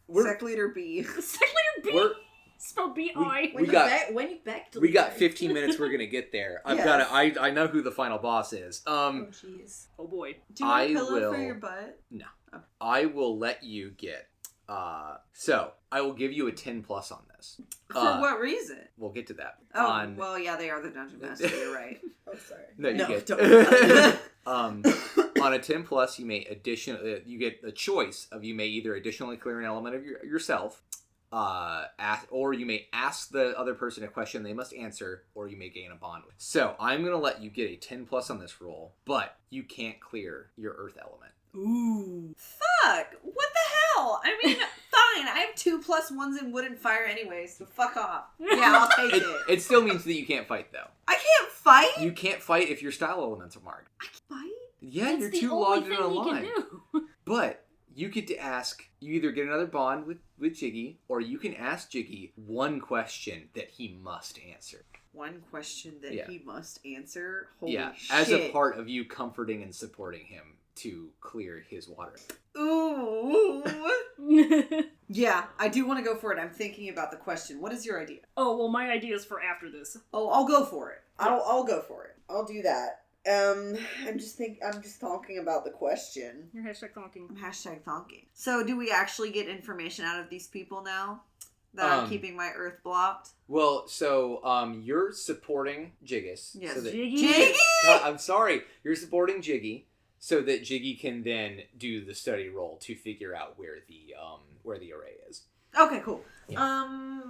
[SPEAKER 4] We're-
[SPEAKER 1] Sec leader B.
[SPEAKER 2] Sec leader B!
[SPEAKER 4] We're-
[SPEAKER 2] Spelled B-I.
[SPEAKER 4] We got-
[SPEAKER 5] when you back to
[SPEAKER 4] we got 15 minutes. We're gonna get there. I've
[SPEAKER 1] Yes.
[SPEAKER 4] got to. I know who the final boss is.
[SPEAKER 5] Oh jeez.
[SPEAKER 2] Oh boy.
[SPEAKER 1] Do you want
[SPEAKER 4] I
[SPEAKER 1] a pillow for
[SPEAKER 4] will-
[SPEAKER 1] your butt?
[SPEAKER 4] I will let you get. So I will give you a 10+ on this.
[SPEAKER 1] For what reason?
[SPEAKER 4] We'll get to that.
[SPEAKER 1] Oh, well, yeah, they are the dungeon master. You're right.
[SPEAKER 5] Oh sorry.
[SPEAKER 4] No, you
[SPEAKER 1] No,
[SPEAKER 4] get.
[SPEAKER 1] don't.
[SPEAKER 4] On a 10+, you may you get a choice of you may either additionally clear an element of yourself, or you may ask the other person a question they must answer, or you may gain a bond with. So I'm gonna let you get a 10+ on this roll, but you can't clear your earth element.
[SPEAKER 1] Ooh. Fuck! What the hell? I mean, fine. I have 2 +1s in wood and fire anyway, so fuck off. Yeah, I'll take it.
[SPEAKER 4] It still means that you can't fight, though.
[SPEAKER 1] I can't fight?
[SPEAKER 4] You can't fight if your style elements are marked.
[SPEAKER 1] I can fight?
[SPEAKER 4] Yeah,
[SPEAKER 2] That's
[SPEAKER 4] you're
[SPEAKER 2] the
[SPEAKER 4] too
[SPEAKER 2] only
[SPEAKER 4] logged in
[SPEAKER 2] thing
[SPEAKER 4] a
[SPEAKER 2] he
[SPEAKER 4] line.
[SPEAKER 2] can do.
[SPEAKER 4] But you get to ask, you either get another bond with Jiggy, or you can ask Jiggy one question that he must answer.
[SPEAKER 1] One question that
[SPEAKER 4] Yeah.
[SPEAKER 1] he must answer? Holy shit.
[SPEAKER 4] As a part of you comforting and supporting him to clear his water.
[SPEAKER 1] Ooh. Yeah, I do want to go for it. I'm thinking about the question. What is your idea?
[SPEAKER 2] Oh, well, my idea is for after this.
[SPEAKER 1] Oh, I'll go for it. I'll go for it. I'll do that. I'm just talking about the question.
[SPEAKER 2] You're #talking.
[SPEAKER 1] I'm #thonking. So, do we actually get information out of these people now that I'm keeping my earth blocked?
[SPEAKER 4] Well, so you're supporting Jiggis.
[SPEAKER 1] Yes.
[SPEAKER 4] So that,
[SPEAKER 2] Jiggy?
[SPEAKER 4] I'm sorry. You're supporting Jiggy so that Jiggy can then do the study roll to figure out where the array is.
[SPEAKER 1] Okay, cool.
[SPEAKER 4] Yeah.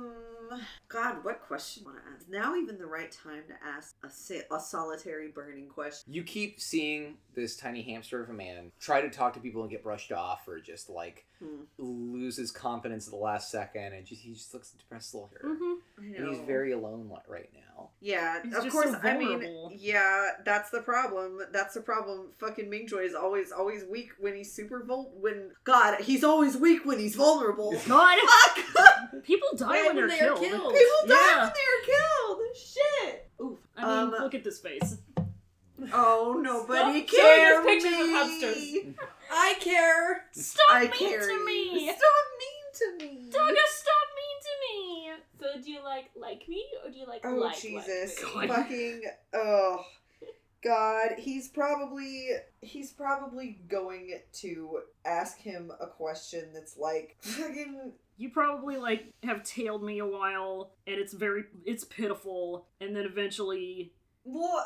[SPEAKER 1] God, what question do I want to ask? Now even the right time to ask a solitary burning question.
[SPEAKER 4] You keep seeing this tiny hamster of a man try to talk to people and get brushed off, or just like loses confidence at the last second, and he just looks depressed little here.
[SPEAKER 2] Mm-hmm.
[SPEAKER 4] And he's very alone right now.
[SPEAKER 1] Yeah,
[SPEAKER 2] He's
[SPEAKER 1] of
[SPEAKER 2] just
[SPEAKER 1] course.
[SPEAKER 2] so
[SPEAKER 1] I mean,
[SPEAKER 2] vulnerable.
[SPEAKER 1] yeah, that's the problem. That's the problem. Fucking Mingjoy is always weak when he's he's always weak when he's vulnerable.
[SPEAKER 2] God!
[SPEAKER 1] Fuck!
[SPEAKER 2] People die when they're
[SPEAKER 5] they
[SPEAKER 2] killed.
[SPEAKER 5] are killed.
[SPEAKER 1] People die
[SPEAKER 2] Yeah.
[SPEAKER 1] when they're killed. Shit. Oof.
[SPEAKER 2] I mean, look at this face.
[SPEAKER 1] Oh, nobody
[SPEAKER 3] Stop showing
[SPEAKER 1] cares.
[SPEAKER 3] us pictures of hamsters.
[SPEAKER 5] I care.
[SPEAKER 2] Stop
[SPEAKER 1] I
[SPEAKER 2] mean
[SPEAKER 1] carry
[SPEAKER 2] to me!
[SPEAKER 1] you. Stop mean to me.
[SPEAKER 2] Dogga, stop mean to me!
[SPEAKER 3] So do you like me, or do you like
[SPEAKER 1] Oh,
[SPEAKER 3] like
[SPEAKER 1] Jesus.
[SPEAKER 3] me?
[SPEAKER 1] Fucking, oh. God, he's probably going to ask him a question that's like, fucking...
[SPEAKER 2] You probably, have tailed me a while, and it's pitiful, and then eventually...
[SPEAKER 1] Well,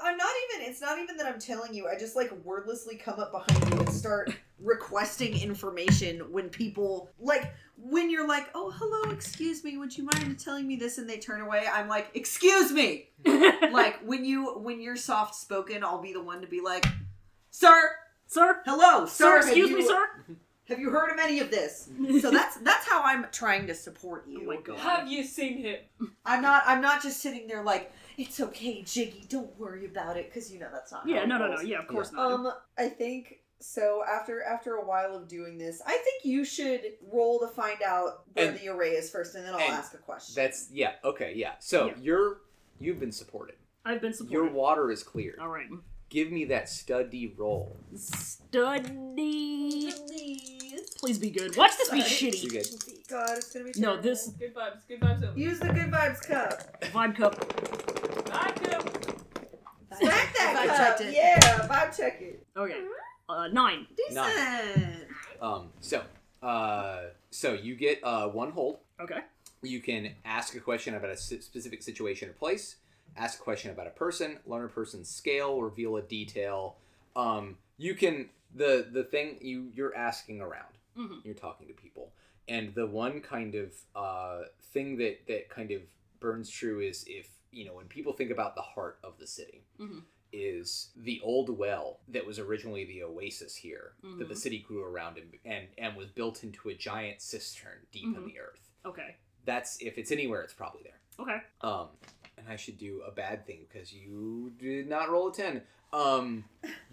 [SPEAKER 1] it's not even that I'm telling you, I just, wordlessly come up behind you and start requesting information when people, when you're like, oh, hello, excuse me, would you mind telling me this? And they turn away, I'm like, excuse me! When you're soft-spoken, I'll be the one to be like, sir!
[SPEAKER 2] Sir?
[SPEAKER 1] Hello,
[SPEAKER 2] Sir,
[SPEAKER 1] sir!
[SPEAKER 2] excuse me, sir?
[SPEAKER 1] Have you heard of any of this? So that's how I'm trying to support you.
[SPEAKER 2] Oh my God.
[SPEAKER 3] Have you seen him?
[SPEAKER 1] I'm not just sitting there like, it's okay, Jiggy, don't worry about it, because that's not
[SPEAKER 2] Yeah,
[SPEAKER 1] how it
[SPEAKER 2] no,
[SPEAKER 1] rolls.
[SPEAKER 2] yeah, of course not.
[SPEAKER 1] I think so. After a while of doing this, I think you should roll to find out where the array is first, and then I'll ask a question.
[SPEAKER 4] So
[SPEAKER 2] Yeah.
[SPEAKER 4] you've been supported.
[SPEAKER 2] I've been supported.
[SPEAKER 4] Your water is cleared.
[SPEAKER 2] Alright.
[SPEAKER 4] Give me that study roll.
[SPEAKER 2] Study. Please be good. Watch this be
[SPEAKER 4] You
[SPEAKER 2] shitty.
[SPEAKER 4] good?
[SPEAKER 1] God, it's gonna be
[SPEAKER 2] No,
[SPEAKER 1] terrible.
[SPEAKER 2] this
[SPEAKER 3] Good vibes only.
[SPEAKER 1] Use the good vibes cup.
[SPEAKER 2] vibe cup.
[SPEAKER 3] I could.
[SPEAKER 1] Smack that
[SPEAKER 5] Vibe
[SPEAKER 1] cup.
[SPEAKER 5] checked it.
[SPEAKER 1] Yeah, vibe check it.
[SPEAKER 2] Okay. 9.
[SPEAKER 1] Decent.
[SPEAKER 4] So you get 1 hold.
[SPEAKER 2] Okay.
[SPEAKER 4] You can ask a question about a specific situation or place, ask a question about a person, learn a person's scale, reveal a detail. You can the thing you're asking around.
[SPEAKER 2] Mm-hmm.
[SPEAKER 4] You're talking to people, and the one kind of thing that kind of burns true is if when people think about the heart of the city.
[SPEAKER 2] Mm-hmm.
[SPEAKER 4] Is the old well that was originally the oasis here that the city grew around and was built into a giant cistern deep in the earth.
[SPEAKER 2] Okay.
[SPEAKER 4] That's, if it's anywhere, it's probably there.
[SPEAKER 2] Okay.
[SPEAKER 4] And I should do a bad thing because you did not roll a 10.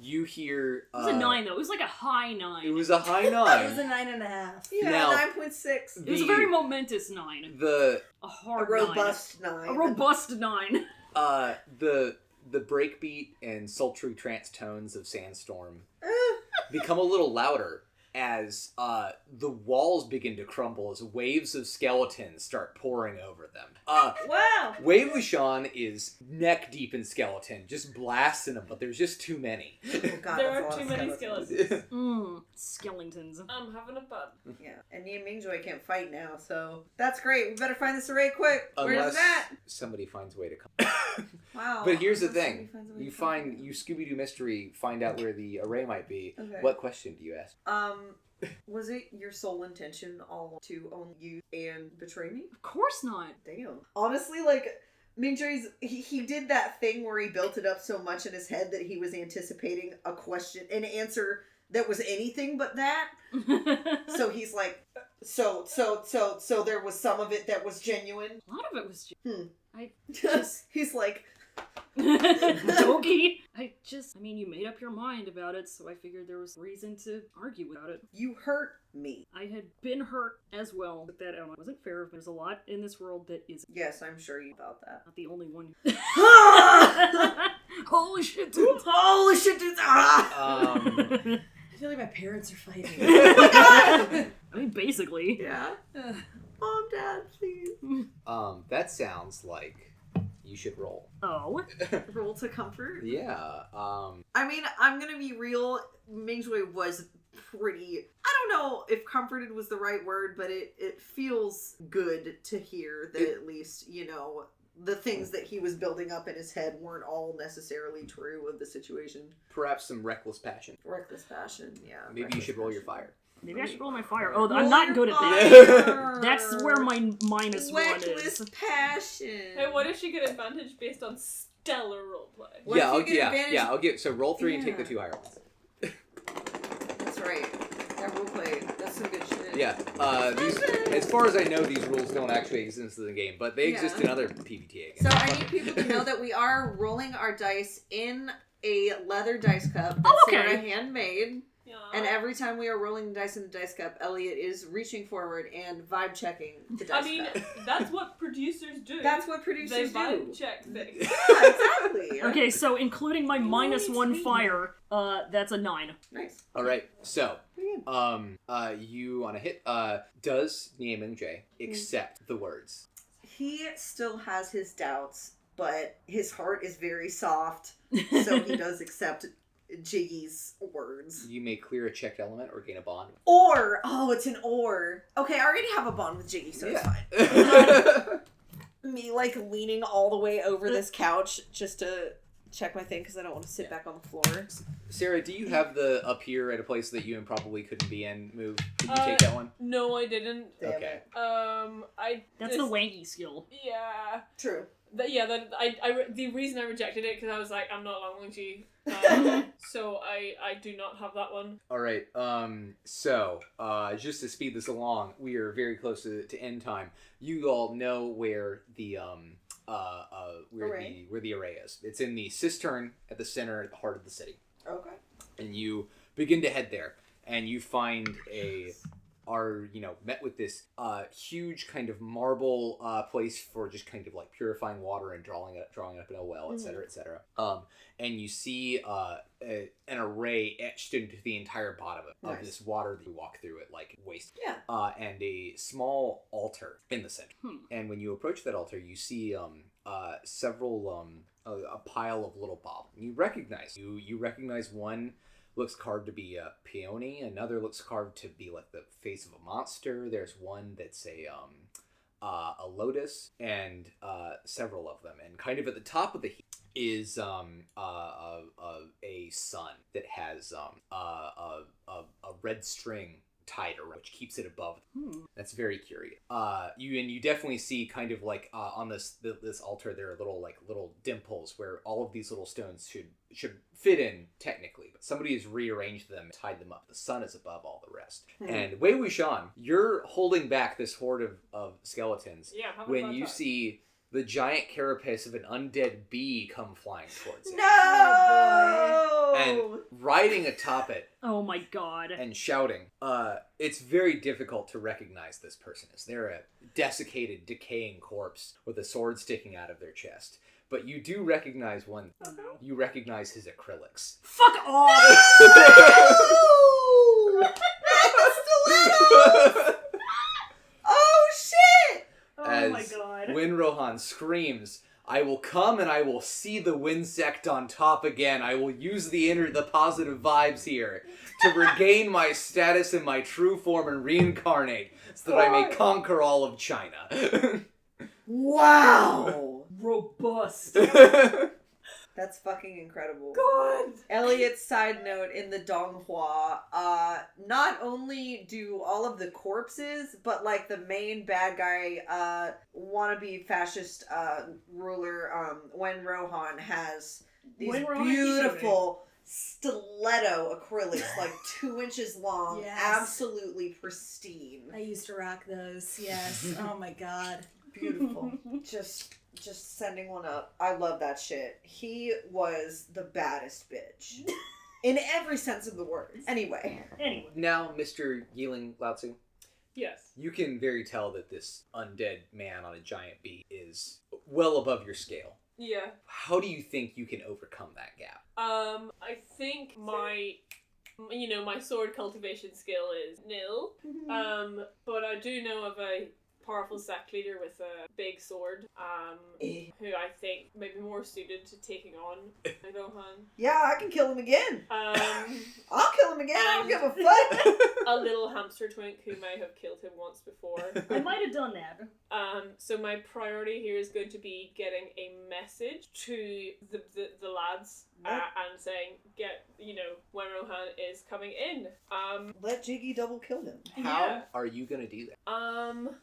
[SPEAKER 4] You hear...
[SPEAKER 2] it was a 9, though. It was like a high 9.
[SPEAKER 4] It was a high 9.
[SPEAKER 5] It was a 9.5.
[SPEAKER 1] Yeah,
[SPEAKER 4] Now,
[SPEAKER 1] 9.6.
[SPEAKER 2] It was a very momentous 9.
[SPEAKER 4] The...
[SPEAKER 2] A hard
[SPEAKER 1] A robust 9.
[SPEAKER 2] A robust 9.
[SPEAKER 4] The breakbeat and sultry trance tones of Sandstorm become a little louder as the walls begin to crumble as waves of skeletons start pouring over them.
[SPEAKER 5] Wow!
[SPEAKER 4] Wave Wuxian is neck deep in skeleton, just blasting them, but there's just too many.
[SPEAKER 1] Oh, God,
[SPEAKER 3] There
[SPEAKER 1] that's
[SPEAKER 3] are
[SPEAKER 1] a
[SPEAKER 3] too
[SPEAKER 1] lot
[SPEAKER 3] many
[SPEAKER 1] of
[SPEAKER 3] skeletons.
[SPEAKER 2] Skeletons.
[SPEAKER 3] I'm having a fun.
[SPEAKER 1] Yeah, and me and Mingjoy can't fight now, so that's great. We better find this array quick. Where's
[SPEAKER 4] Unless
[SPEAKER 1] that?
[SPEAKER 4] somebody finds a way to come.
[SPEAKER 1] Wow.
[SPEAKER 4] But here's the
[SPEAKER 1] Unless
[SPEAKER 4] thing.
[SPEAKER 1] somebody finds a way
[SPEAKER 4] You
[SPEAKER 1] to come.
[SPEAKER 4] find, you Scooby-Doo mystery, find out where the array might be.
[SPEAKER 1] Okay.
[SPEAKER 4] What question do you ask?
[SPEAKER 1] Was it your sole intention all to own you and betray me?
[SPEAKER 2] Of course not.
[SPEAKER 1] Damn. Honestly, like, Mingjoy's, he did that thing where he built it up so much in his head that he was anticipating a question, an answer that was anything but that. So he's like, so there was some of it that was genuine.
[SPEAKER 2] A lot of it was just...
[SPEAKER 1] He's like,
[SPEAKER 2] Doki. You made up your mind about it, so I figured there was reason to argue about it.
[SPEAKER 1] you hurt me.
[SPEAKER 2] I had been hurt as well, but that wasn't fair. There's a lot in this world that isn't.
[SPEAKER 1] Yes, I'm sure you about that.
[SPEAKER 2] Not the only one.
[SPEAKER 1] Holy
[SPEAKER 2] Holy shit, dude.
[SPEAKER 1] Holy shit, dude.
[SPEAKER 5] I feel like my parents are fighting.
[SPEAKER 2] I mean, basically.
[SPEAKER 1] Yeah. Mom, Dad, please.
[SPEAKER 4] That sounds like you should roll.
[SPEAKER 2] Oh.
[SPEAKER 1] Roll to comfort.
[SPEAKER 4] Yeah.
[SPEAKER 1] I mean, I'm gonna be real. Mingjoy was pretty... I don't know if comforted was the right word, but it feels good to hear that at least, the things that he was building up in his head weren't all necessarily true of the situation.
[SPEAKER 4] Perhaps some reckless passion.
[SPEAKER 1] Reckless passion, yeah.
[SPEAKER 4] Maybe you should roll your fire.
[SPEAKER 2] Maybe I should roll my fire. Oh,
[SPEAKER 1] Roll
[SPEAKER 2] I'm not
[SPEAKER 1] your
[SPEAKER 2] good at
[SPEAKER 1] fire.
[SPEAKER 2] that. That's where my -1
[SPEAKER 1] Reckless
[SPEAKER 2] is.
[SPEAKER 1] passion.
[SPEAKER 3] Hey, what if she get advantage based on stellar roleplay?
[SPEAKER 1] What if you get advantage-
[SPEAKER 4] I'll give. So roll 3 and take
[SPEAKER 1] Yeah.
[SPEAKER 4] the 2 higher ones.
[SPEAKER 1] That's right. That roleplay, that's some good shit.
[SPEAKER 4] Yeah. These, as far as I know, these rules don't actually exist in the game, but they exist
[SPEAKER 1] Yeah.
[SPEAKER 4] in other PBTA games.
[SPEAKER 1] So I need people to know that we are rolling our dice in a leather dice cup that's
[SPEAKER 2] Oh, okay.
[SPEAKER 1] Sarah handmade.
[SPEAKER 3] Yeah.
[SPEAKER 1] And every time we are rolling the dice in the dice cup, Elliot is reaching forward and vibe checking the dice cup.
[SPEAKER 3] That's what producers do.
[SPEAKER 1] That's what
[SPEAKER 3] They
[SPEAKER 1] producers do.
[SPEAKER 3] vibe check things.
[SPEAKER 1] Yeah, exactly.
[SPEAKER 2] Okay, so including my -1 fire, that's a 9.
[SPEAKER 1] Nice.
[SPEAKER 4] All right. So,
[SPEAKER 1] Pretty good.
[SPEAKER 4] you on a hit. Does Niaming J accept the words?
[SPEAKER 1] He still has his doubts, but his heart is very soft, so he does accept Jiggy's words.
[SPEAKER 4] You may clear a checked element or gain a bond.
[SPEAKER 1] Or, it's an or. Okay, I already have a bond with Jiggy, so it's fine.
[SPEAKER 4] Yeah.
[SPEAKER 1] Me, leaning all the way over this couch just to check my thing because I don't want to sit back on the floor.
[SPEAKER 4] Sarah, do you have the up here at a place that you probably couldn't be in move? Did you take that one?
[SPEAKER 3] No, I didn't.
[SPEAKER 1] Damn
[SPEAKER 4] Okay.
[SPEAKER 2] That's the wanky skill.
[SPEAKER 3] Yeah.
[SPEAKER 1] True.
[SPEAKER 3] The reason I rejected it because I was like, I'm not Longwing so I do not have that one.
[SPEAKER 4] All right. So just to speed this along, we are very close to end time. You all know where the where the array is. It's in the cistern at the center, at the heart of the city.
[SPEAKER 1] Okay.
[SPEAKER 4] And you begin to head there, and you find met with this huge kind of marble place for just kind of like purifying water and drawing it up in a well, etc., etc. And you see an array etched into the entire bottom of this water that you walk through it like waist.
[SPEAKER 1] Yeah.
[SPEAKER 4] And a small altar in the center. And when you approach that altar, you see several a pile of little bob. You recognize one looks carved to be a peony. Another looks carved to be like the face of a monster. There's one that's a lotus, and several of them. And kind of at the top of the heap is a sun that has a red string tied around, which keeps it above. That's very curious. You definitely see kind of like on this altar there are little dimples where all of these little stones should fit in technically, but somebody has rearranged them, tied them up. The sun is above all the rest. And Wei Wuxian, you're holding back this horde of skeletons.
[SPEAKER 3] Yeah.
[SPEAKER 4] When you see the giant carapace of an undead bee come flying towards it.
[SPEAKER 1] No!
[SPEAKER 4] And riding atop it.
[SPEAKER 2] Oh my god.
[SPEAKER 4] And shouting. It's very difficult to recognize this person as they're a desiccated, decaying corpse with a sword sticking out of their chest. But you do recognize one.
[SPEAKER 2] Oh, no.
[SPEAKER 4] You recognize his acrylics.
[SPEAKER 2] Fuck off!
[SPEAKER 1] No! Stilettos! Oh shit!
[SPEAKER 2] Oh my god.
[SPEAKER 4] When Rohan screams, I will come and I will see the Winsect on top again. I will use the positive vibes here to regain my status in my true form and reincarnate so that I may conquer all of China.
[SPEAKER 1] Wow!
[SPEAKER 2] Robust.
[SPEAKER 1] That's fucking incredible.
[SPEAKER 2] God.
[SPEAKER 1] Elliot's side note in the Donghua, not only do all of the corpses, but like the main bad guy, wannabe fascist ruler, Wen Rohan has these beautiful stiletto acrylics, like 2 inches long,
[SPEAKER 5] Yes.
[SPEAKER 1] absolutely pristine.
[SPEAKER 5] I used to rock those. Yes. Oh my god.
[SPEAKER 1] Beautiful. Just sending one up. I love that shit. He was the baddest bitch. In every sense of the word. Anyway.
[SPEAKER 4] Now, Mr. Eelin Laozi,
[SPEAKER 3] Yes.
[SPEAKER 4] you can very tell that this undead man on a giant bee is well above your scale.
[SPEAKER 3] Yeah.
[SPEAKER 4] How do you think you can overcome that gap?
[SPEAKER 3] I think my sword cultivation skill is nil. But I do know of a powerful sect leader with a big sword, who I think may be more suited to taking on Rohan.
[SPEAKER 1] Yeah, I can kill him again. I'll kill him again. I don't give a fuck.
[SPEAKER 3] A little hamster twink who may have killed him once before.
[SPEAKER 2] I might have done that.
[SPEAKER 3] So my priority here is going to be getting a message to the lads and saying, when Rohan is coming in.
[SPEAKER 1] Let Jiggy double kill him.
[SPEAKER 4] How are you going to do that?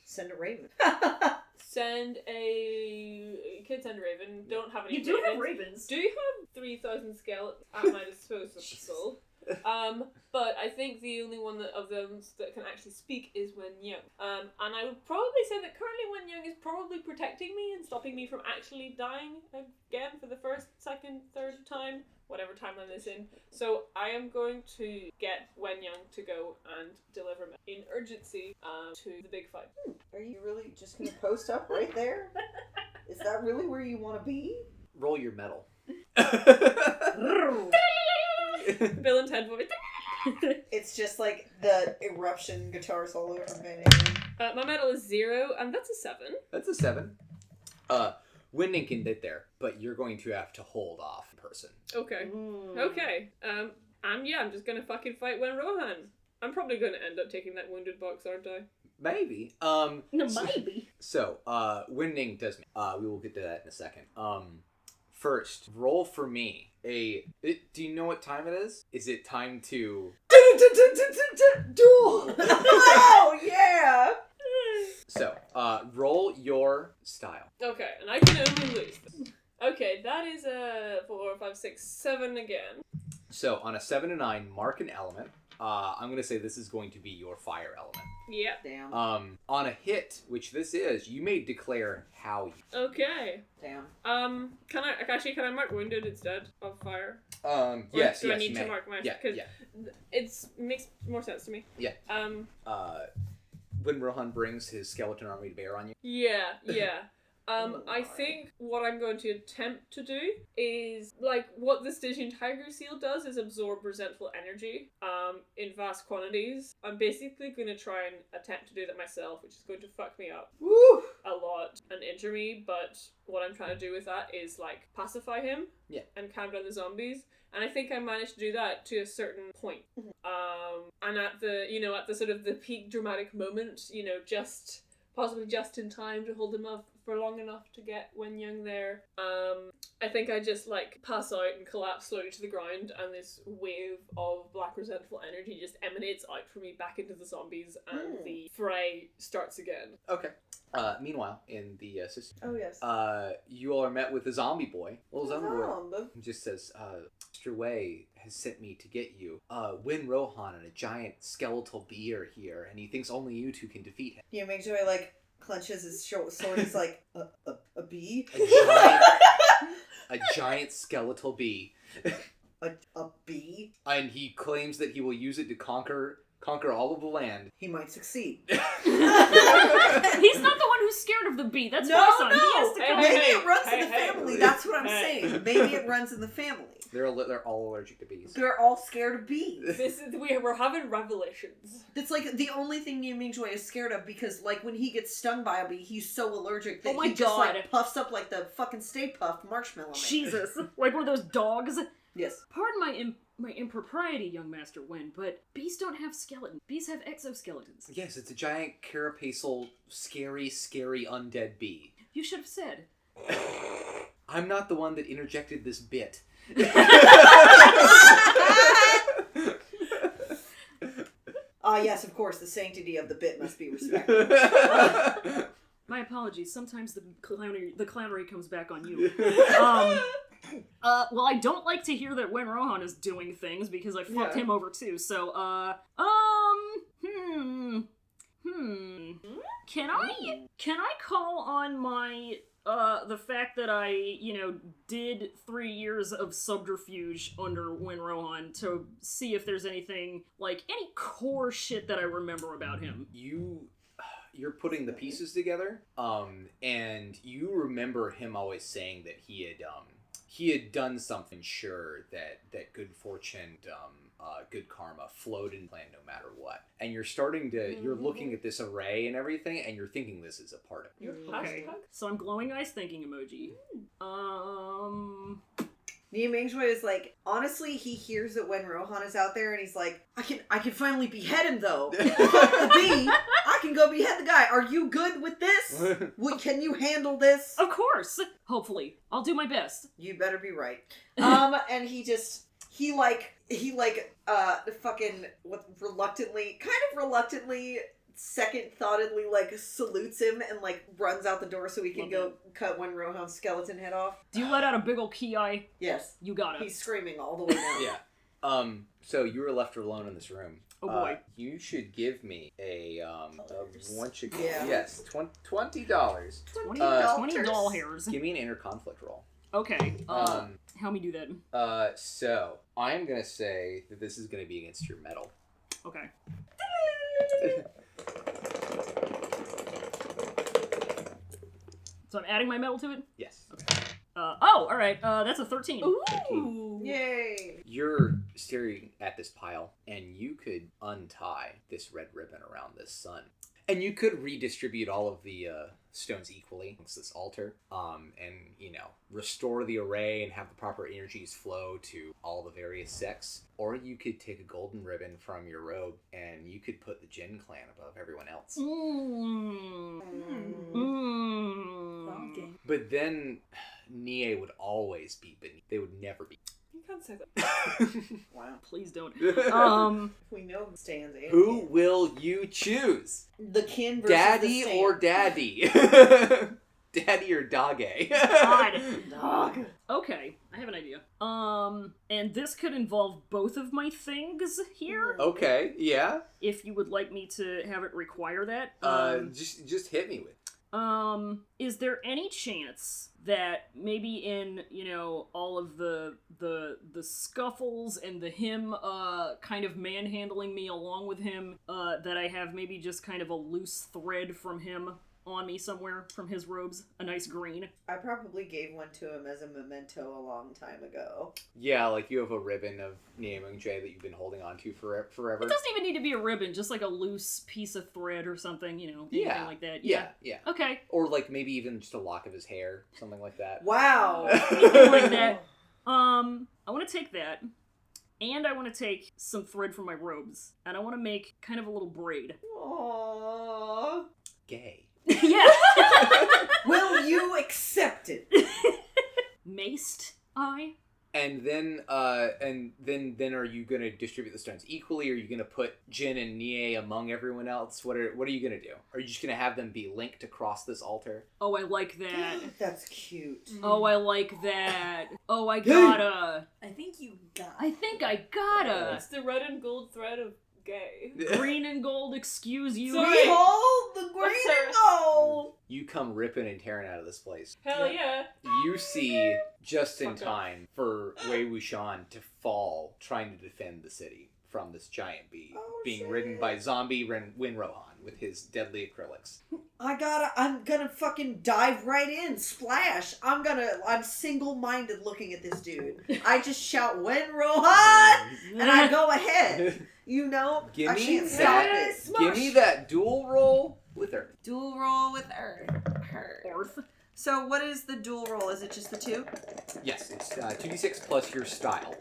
[SPEAKER 1] Send a raven.
[SPEAKER 3] Send a raven. Don't have any.
[SPEAKER 2] You do have ravens.
[SPEAKER 3] Do you have 3,000 skeletons at my disposal? But I think the only one of those that can actually speak is Wen Yang. And I would probably say that currently Wen Yang is probably protecting me and stopping me from actually dying again for the first, second, third time, whatever timeline is in. So I am going to get Wen Yang to go and deliver me in urgency to the big fight.
[SPEAKER 1] Are you really just going to post up right there? Is that really where you want to be?
[SPEAKER 4] Roll your metal.
[SPEAKER 3] Bill and Ted voice.
[SPEAKER 1] It's just like the eruption guitar solo from Van Halen.
[SPEAKER 3] My medal is 0, and that's a 7.
[SPEAKER 4] That's a 7. Winding can get there, but you're going to have to hold off in person.
[SPEAKER 3] Okay. Okay. I'm just gonna fucking fight Wen Rohan. I'm probably gonna end up taking that wounded box, aren't I?
[SPEAKER 4] Maybe.
[SPEAKER 2] Maybe.
[SPEAKER 4] So, Winding does. We will get to that in a second. First, roll for me. Do you know what time it is? Is it time to duel?
[SPEAKER 1] Oh yeah!
[SPEAKER 4] So, roll your style.
[SPEAKER 3] Okay, and I can only lose this. Okay, that is a 4, 5, 6, 7 again.
[SPEAKER 4] So, on a 7 to 9, mark an element. I'm going to say this is going to be your fire element.
[SPEAKER 3] Yeah.
[SPEAKER 1] Damn.
[SPEAKER 4] On a hit, which this is, you may declare how you...
[SPEAKER 3] Okay.
[SPEAKER 1] Damn.
[SPEAKER 3] Can I mark wounded instead of fire?
[SPEAKER 4] Yes,
[SPEAKER 3] do I need
[SPEAKER 4] you
[SPEAKER 3] to
[SPEAKER 4] may.
[SPEAKER 3] mark my...
[SPEAKER 4] Yeah.
[SPEAKER 3] It makes more sense to me.
[SPEAKER 4] Yeah. When Rohan brings his skeleton army to bear on you.
[SPEAKER 3] Yeah. I think what I'm going to attempt to do is, like, what the Stygian tiger seal does is absorb resentful energy in vast quantities. I'm basically going to try and attempt to do that myself, which is going to fuck me up a lot and injure me, but what I'm trying to do with that is, like, pacify him and calm down the zombies. And I think I managed to do that to a certain point. And at the sort of the peak dramatic moment, possibly just in time to hold him up for long enough to get Wen Young there. I think I just, like, pass out and collapse slowly to the ground, and this wave of black resentful energy just emanates out from me back into the zombies, and the fray starts again.
[SPEAKER 4] Okay. Meanwhile, in the system, you all are met with the zombie boy. Little zombie boy just says, Mr. Wei has sent me to get you. Win Rohan and a giant skeletal bee are here, and he thinks only you two can defeat him.
[SPEAKER 1] Yeah, make sure I, like, clenches his short sword. He's like, a bee?
[SPEAKER 4] A giant skeletal bee.
[SPEAKER 1] A bee?
[SPEAKER 4] And he claims that he will use it to conquer all of the land.
[SPEAKER 1] He might succeed.
[SPEAKER 2] He's not the one who's scared of the bee. That's my son. He has to come.
[SPEAKER 1] Maybe it runs in the family. That's what I'm saying. Maybe it runs in the family.
[SPEAKER 4] They're all allergic to bees.
[SPEAKER 1] They're all scared of bees.
[SPEAKER 3] We're having revelations.
[SPEAKER 1] It's like the only thing Nian Mingjue is scared of, because, like, when he gets stung by a bee, he's so allergic that he just, like, puffs up like the fucking Stay Puft Marshmallow Man.
[SPEAKER 2] Jesus. Like one of those dogs.
[SPEAKER 1] Yes.
[SPEAKER 2] Pardon my impropriety, young Master Wen, but bees don't have skeletons. Bees have exoskeletons.
[SPEAKER 4] Yes, it's a giant carapacial, scary undead bee.
[SPEAKER 2] You should have said.
[SPEAKER 4] I'm not the one that interjected this bit.
[SPEAKER 1] Yes, of course, the sanctity of the bit must be respected.
[SPEAKER 2] My apologies. Sometimes the clownery comes back on you. Well, I don't like to hear that Wen Rohan is doing things because I fucked him over too. So, Can I call on my the fact that I, did 3 years of subterfuge under Wen Rohan to see if there's anything, like, any core shit that I remember about him.
[SPEAKER 4] You're putting the pieces together, and you remember him always saying that he had done something sure that good fortune, good karma flowed in plan no matter what. And you're starting to, you're looking at this array and everything, and you're thinking this is a part of it.
[SPEAKER 2] Okay. So I'm glowing eyes thinking emoji.
[SPEAKER 1] Nian Mingjue is like, honestly, he hears that Wen Rohan is out there, and he's like, I can finally behead him, though. Fuck the bee, I can go behead the guy. Are you good with this? Can you handle this?
[SPEAKER 2] Of course. Hopefully. I'll do my best.
[SPEAKER 1] You better be right. And he fucking, reluctantly, second-thoughtedly, like, salutes him and, like, runs out the door so he can go cut Wen Rohan's skeleton head off.
[SPEAKER 2] Do you let out a big ol' ki?
[SPEAKER 1] Yes.
[SPEAKER 2] You got it.
[SPEAKER 1] He's screaming all the way down.
[SPEAKER 4] Yeah. So you were left alone in this room.
[SPEAKER 2] Oh boy.
[SPEAKER 4] You should give me a
[SPEAKER 1] Yes,
[SPEAKER 4] $20.
[SPEAKER 2] $20 doll hairs.
[SPEAKER 4] Give me an inner conflict roll.
[SPEAKER 2] Okay. Help me do that.
[SPEAKER 4] So I'm gonna say that this is gonna be against your metal.
[SPEAKER 2] Okay. So I'm adding my metal to it?
[SPEAKER 4] Yes.
[SPEAKER 2] Okay. Alright. That's a 13.
[SPEAKER 3] Ooh.
[SPEAKER 4] 13.
[SPEAKER 1] Yay!
[SPEAKER 4] You're staring at this pile, and you could untie this red ribbon around this sun. And you could redistribute all of the stones equally amongst this altar, and, restore the array and have the proper energies flow to all the various sects. Or you could take a golden ribbon from your robe, and you could put the Jin clan above everyone else. But then Nie would always be beneath. They would never be.
[SPEAKER 3] You can't say that.
[SPEAKER 1] Wow.
[SPEAKER 2] Please don't.
[SPEAKER 1] We know who stands.
[SPEAKER 4] Who will you choose?
[SPEAKER 1] The kin versus
[SPEAKER 4] Daddy
[SPEAKER 1] the stand.
[SPEAKER 4] or daddy? Daddy or doggy?
[SPEAKER 2] God.
[SPEAKER 1] Dog.
[SPEAKER 2] Okay, I have an idea. And this could involve both of my things here.
[SPEAKER 4] Okay, yeah.
[SPEAKER 2] If you would like me to have it require that.
[SPEAKER 4] Just hit me with.
[SPEAKER 2] Is there any chance that maybe in, all of the scuffles and the him, kind of manhandling me along with him, that I have maybe just kind of a loose thread from him on me somewhere from his robes, a nice green.
[SPEAKER 1] I probably gave one to him as a memento a long time ago.
[SPEAKER 4] Yeah, like you have a ribbon of Niamung J that you've been holding on to forever.
[SPEAKER 2] It doesn't even need to be a ribbon, just like a loose piece of thread or something, anything like that.
[SPEAKER 4] Yeah.
[SPEAKER 2] Okay.
[SPEAKER 4] Or like maybe even just a lock of his hair, something like that.
[SPEAKER 1] Wow.
[SPEAKER 2] Anything like that. I want to take that. And I want to take some thread from my robes. And I want to make kind of a little braid.
[SPEAKER 1] Aww.
[SPEAKER 4] Gay.
[SPEAKER 2] Yeah.
[SPEAKER 1] Will you accept it?
[SPEAKER 2] Maced I?
[SPEAKER 4] And then are you gonna distribute the stones equally? Or are you gonna put Jin and Nie among everyone else? What are you gonna do? Are you just gonna have them be linked across this altar?
[SPEAKER 2] Oh, I like that.
[SPEAKER 1] That's cute.
[SPEAKER 2] Oh, I like that. Oh, I gotta.
[SPEAKER 5] I think
[SPEAKER 2] I gotta.
[SPEAKER 3] It's the red and gold thread of gay.
[SPEAKER 2] Green and gold, excuse you.
[SPEAKER 3] Sorry.
[SPEAKER 1] Behold the green and gold!
[SPEAKER 4] You come ripping and tearing out of this place.
[SPEAKER 3] Hell yeah.
[SPEAKER 4] You see just in
[SPEAKER 3] Fuck up.
[SPEAKER 4] time for Wei Wuxian to fall trying to defend the city from this giant bee being ridden by zombie Win Rohan with his deadly acrylics.
[SPEAKER 1] I'm gonna fucking dive right in, splash. I'm single-minded looking at this dude. I just shout, Wen Rohan! And I go ahead. You know?
[SPEAKER 4] Give
[SPEAKER 1] I
[SPEAKER 4] me
[SPEAKER 1] can't stop it.
[SPEAKER 4] Give me that dual roll with her.
[SPEAKER 1] Dual roll with Earth.
[SPEAKER 2] Earth.
[SPEAKER 1] So what is the dual roll? Is it just the 2?
[SPEAKER 4] Yes, it's 2d6 plus your style.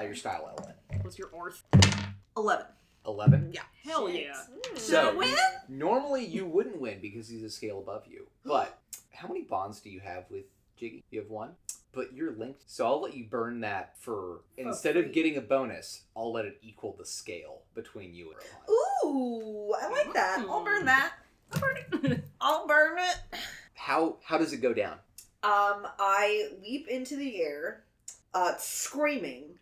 [SPEAKER 4] Your style element.
[SPEAKER 2] What's your Earth?
[SPEAKER 1] 11.
[SPEAKER 4] 11?
[SPEAKER 1] Yeah.
[SPEAKER 2] Hell yeah.
[SPEAKER 4] So,
[SPEAKER 1] win?
[SPEAKER 4] normally you wouldn't win because he's a scale above you. But how many bonds do you have with Jiggy? You have 1? But you're linked. So I'll let you burn that for instead of
[SPEAKER 1] free.
[SPEAKER 4] getting a bonus, I'll let it equal the scale between you and Rohan.
[SPEAKER 1] Ooh, I like that. I'll burn that. I'll burn it.
[SPEAKER 4] How does it go down?
[SPEAKER 1] I leap into the air, screaming.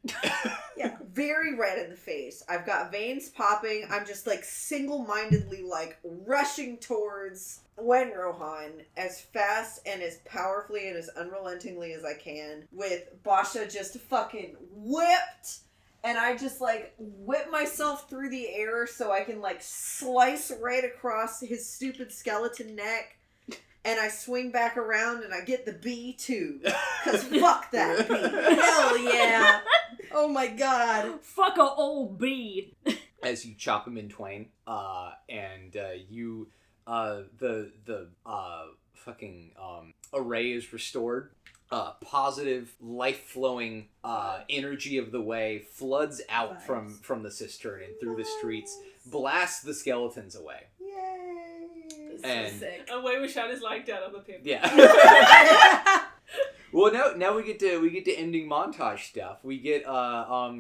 [SPEAKER 1] Yeah, very red in the face. I've got veins popping. I'm just like single-mindedly like rushing towards Wen Rohan as fast and as powerfully and as unrelentingly as I can, with Basha just fucking whipped. And I just like whip myself through the air so I can like slice right across his stupid skeleton neck. And I swing back around and I get the bee too. Cause fuck that bee. Hell yeah. Oh my god.
[SPEAKER 2] Fuck a old bee.
[SPEAKER 4] As you chop him in twain, and you the fucking array is restored. Positive, life-flowing energy of the way floods out from the cistern and through the streets, blasts the skeletons away.
[SPEAKER 1] Yay.
[SPEAKER 4] And
[SPEAKER 5] sick.
[SPEAKER 3] And Wei Wuxian is lying down on the pavement.
[SPEAKER 4] yeah. Well, now we get to ending montage stuff. We get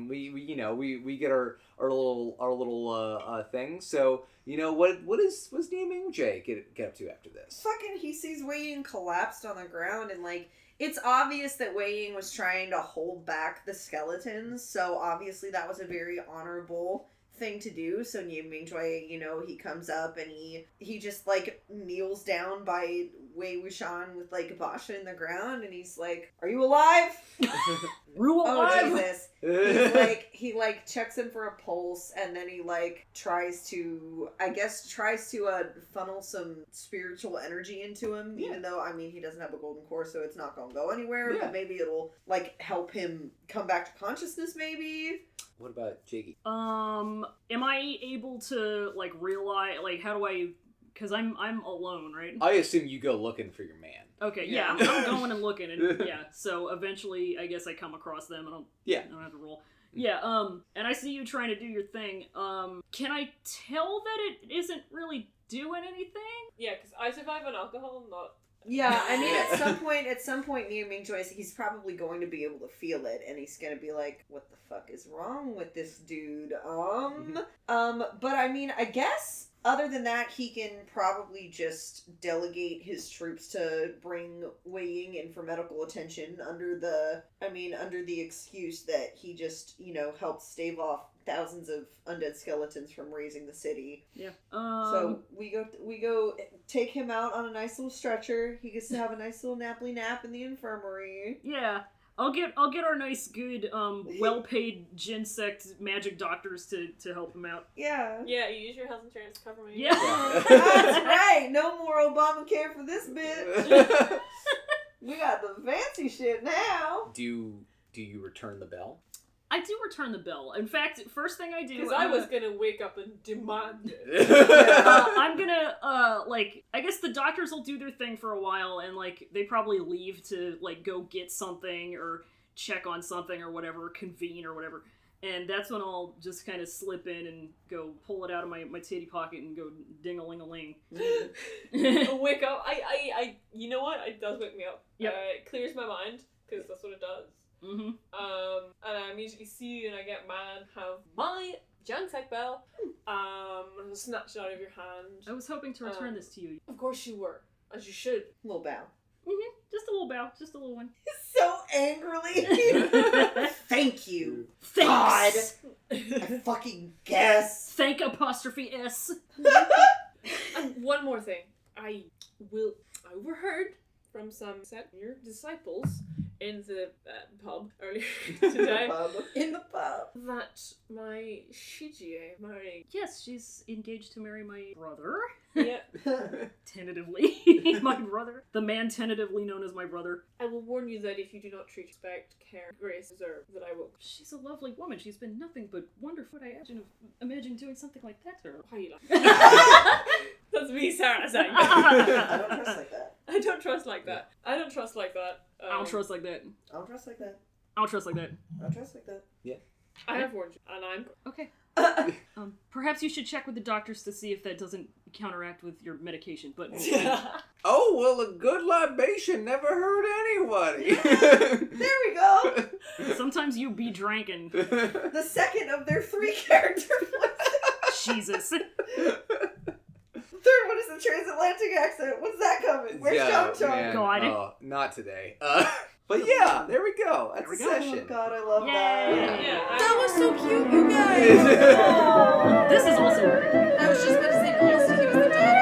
[SPEAKER 4] we get our little thing. So what's Niamung J get up to after this?
[SPEAKER 1] Fucking, he sees Wei Ying collapsed on the ground, and like it's obvious that Wei Ying was trying to hold back the skeletons. So obviously that was a very honorable thing to do. So Niamung J, he comes up and he just like kneels down by Wei Wuxian with like Basha in the ground, and he's like, "Are you alive?"
[SPEAKER 2] Rule
[SPEAKER 1] Oh
[SPEAKER 2] alive.
[SPEAKER 1] Jesus! He checks him for a pulse, and then he tries to funnel some spiritual energy into him.
[SPEAKER 4] Yeah.
[SPEAKER 1] Even though he doesn't have a golden core, so it's not gonna go anywhere.
[SPEAKER 4] Yeah.
[SPEAKER 1] But maybe it'll help him come back to consciousness. Maybe.
[SPEAKER 4] What about Jiggy?
[SPEAKER 2] Am I able to realize how do I? Because I'm alone, right?
[SPEAKER 4] I assume you go looking for your man.
[SPEAKER 2] Okay, yeah, I'm going and looking, and so eventually, I guess I come across them, and I don't have to roll. Yeah, and I see you trying to do your thing. Can I tell that it isn't really doing anything?
[SPEAKER 3] Yeah, because I survive on alcohol, not...
[SPEAKER 1] Yeah, at some point, Niamung Joyce, he's probably going to be able to feel it, and he's gonna be like, "What the fuck is wrong with this dude?" But I guess other than that, he can probably just delegate his troops to bring Wei Ying in for medical attention under the excuse that he just helped stave off thousands of undead skeletons from raising the city.
[SPEAKER 2] Yeah.
[SPEAKER 1] So we go take him out on a nice little stretcher. He gets to have a nice little napply nap in the infirmary.
[SPEAKER 2] Yeah. I'll get our nice, good, well-paid ginsect magic doctors to help him out.
[SPEAKER 1] Yeah.
[SPEAKER 3] Yeah, you use your health insurance to cover me.
[SPEAKER 2] Yeah.
[SPEAKER 1] That's right. No more Obamacare for this bitch. We got the fancy shit now.
[SPEAKER 4] Do you return the bell?
[SPEAKER 2] I do return the bell. In fact, first thing I do...
[SPEAKER 3] Because I was gonna wake up and demand it.
[SPEAKER 2] I'm gonna, I guess the doctors will do their thing for a while, and, they probably leave to, go get something, or check on something, or whatever, convene, or whatever. And that's when I'll just kind of slip in and go pull it out of my titty pocket and go ding-a-ling-a-ling.
[SPEAKER 3] Wake up. You know what? It does wake me up.
[SPEAKER 2] Yep.
[SPEAKER 3] It clears my mind, because that's what it does.
[SPEAKER 2] Mm-hmm.
[SPEAKER 3] And I immediately see you and I get mad, have my Jansec bell, snatched out of your hand.
[SPEAKER 2] I was hoping to return this to you.
[SPEAKER 3] Of course you were, as you should.
[SPEAKER 1] Little bow.
[SPEAKER 2] Mm-hmm. Just a little bow. Just a little one.
[SPEAKER 1] So angrily. Thank you.
[SPEAKER 2] Thanks!
[SPEAKER 1] God. I fucking guess.
[SPEAKER 2] Thank apostrophe S.
[SPEAKER 3] And one more thing. I overheard from some your disciples in the pub earlier today
[SPEAKER 1] In the pub.
[SPEAKER 3] that my Shijie marrying.
[SPEAKER 2] Yes, she's engaged to marry my brother.
[SPEAKER 3] Yeah.
[SPEAKER 2] Tentatively. My brother. The man tentatively known as my brother.
[SPEAKER 3] I will warn you that if you do not treat respect, care, grace, deserve, that I will.
[SPEAKER 2] She's a lovely woman. She's been nothing but wonderful. I imagine doing something like that to her.
[SPEAKER 3] Why are you laughing? That's me, Sarah, saying.
[SPEAKER 1] I don't trust like that.
[SPEAKER 3] I don't trust like that. I don't trust like that.
[SPEAKER 2] I don't trust like that.
[SPEAKER 1] I don't trust like that.
[SPEAKER 2] I don't trust like that.
[SPEAKER 1] I don't trust like that.
[SPEAKER 3] I have warned you, and I'm.
[SPEAKER 2] Okay. Perhaps you should check with the doctors to see if that doesn't counteract with your medication, but...
[SPEAKER 4] Oh, well, a good libation never hurt anybody.
[SPEAKER 1] There we go.
[SPEAKER 2] Sometimes you be drankin.
[SPEAKER 1] The second of their 3 character voices.
[SPEAKER 2] Jesus.
[SPEAKER 1] Third one is the transatlantic accent. When's that coming? Where's Chom Chom?
[SPEAKER 4] man.
[SPEAKER 2] God.
[SPEAKER 4] Oh, not today. But yeah, there we go. That's a session.
[SPEAKER 1] Oh god, I love
[SPEAKER 2] Yay.
[SPEAKER 1] that.
[SPEAKER 3] Yeah,
[SPEAKER 5] That was so cute, you guys!
[SPEAKER 2] This is also very cute.
[SPEAKER 5] I was just about to say, also he was the dog.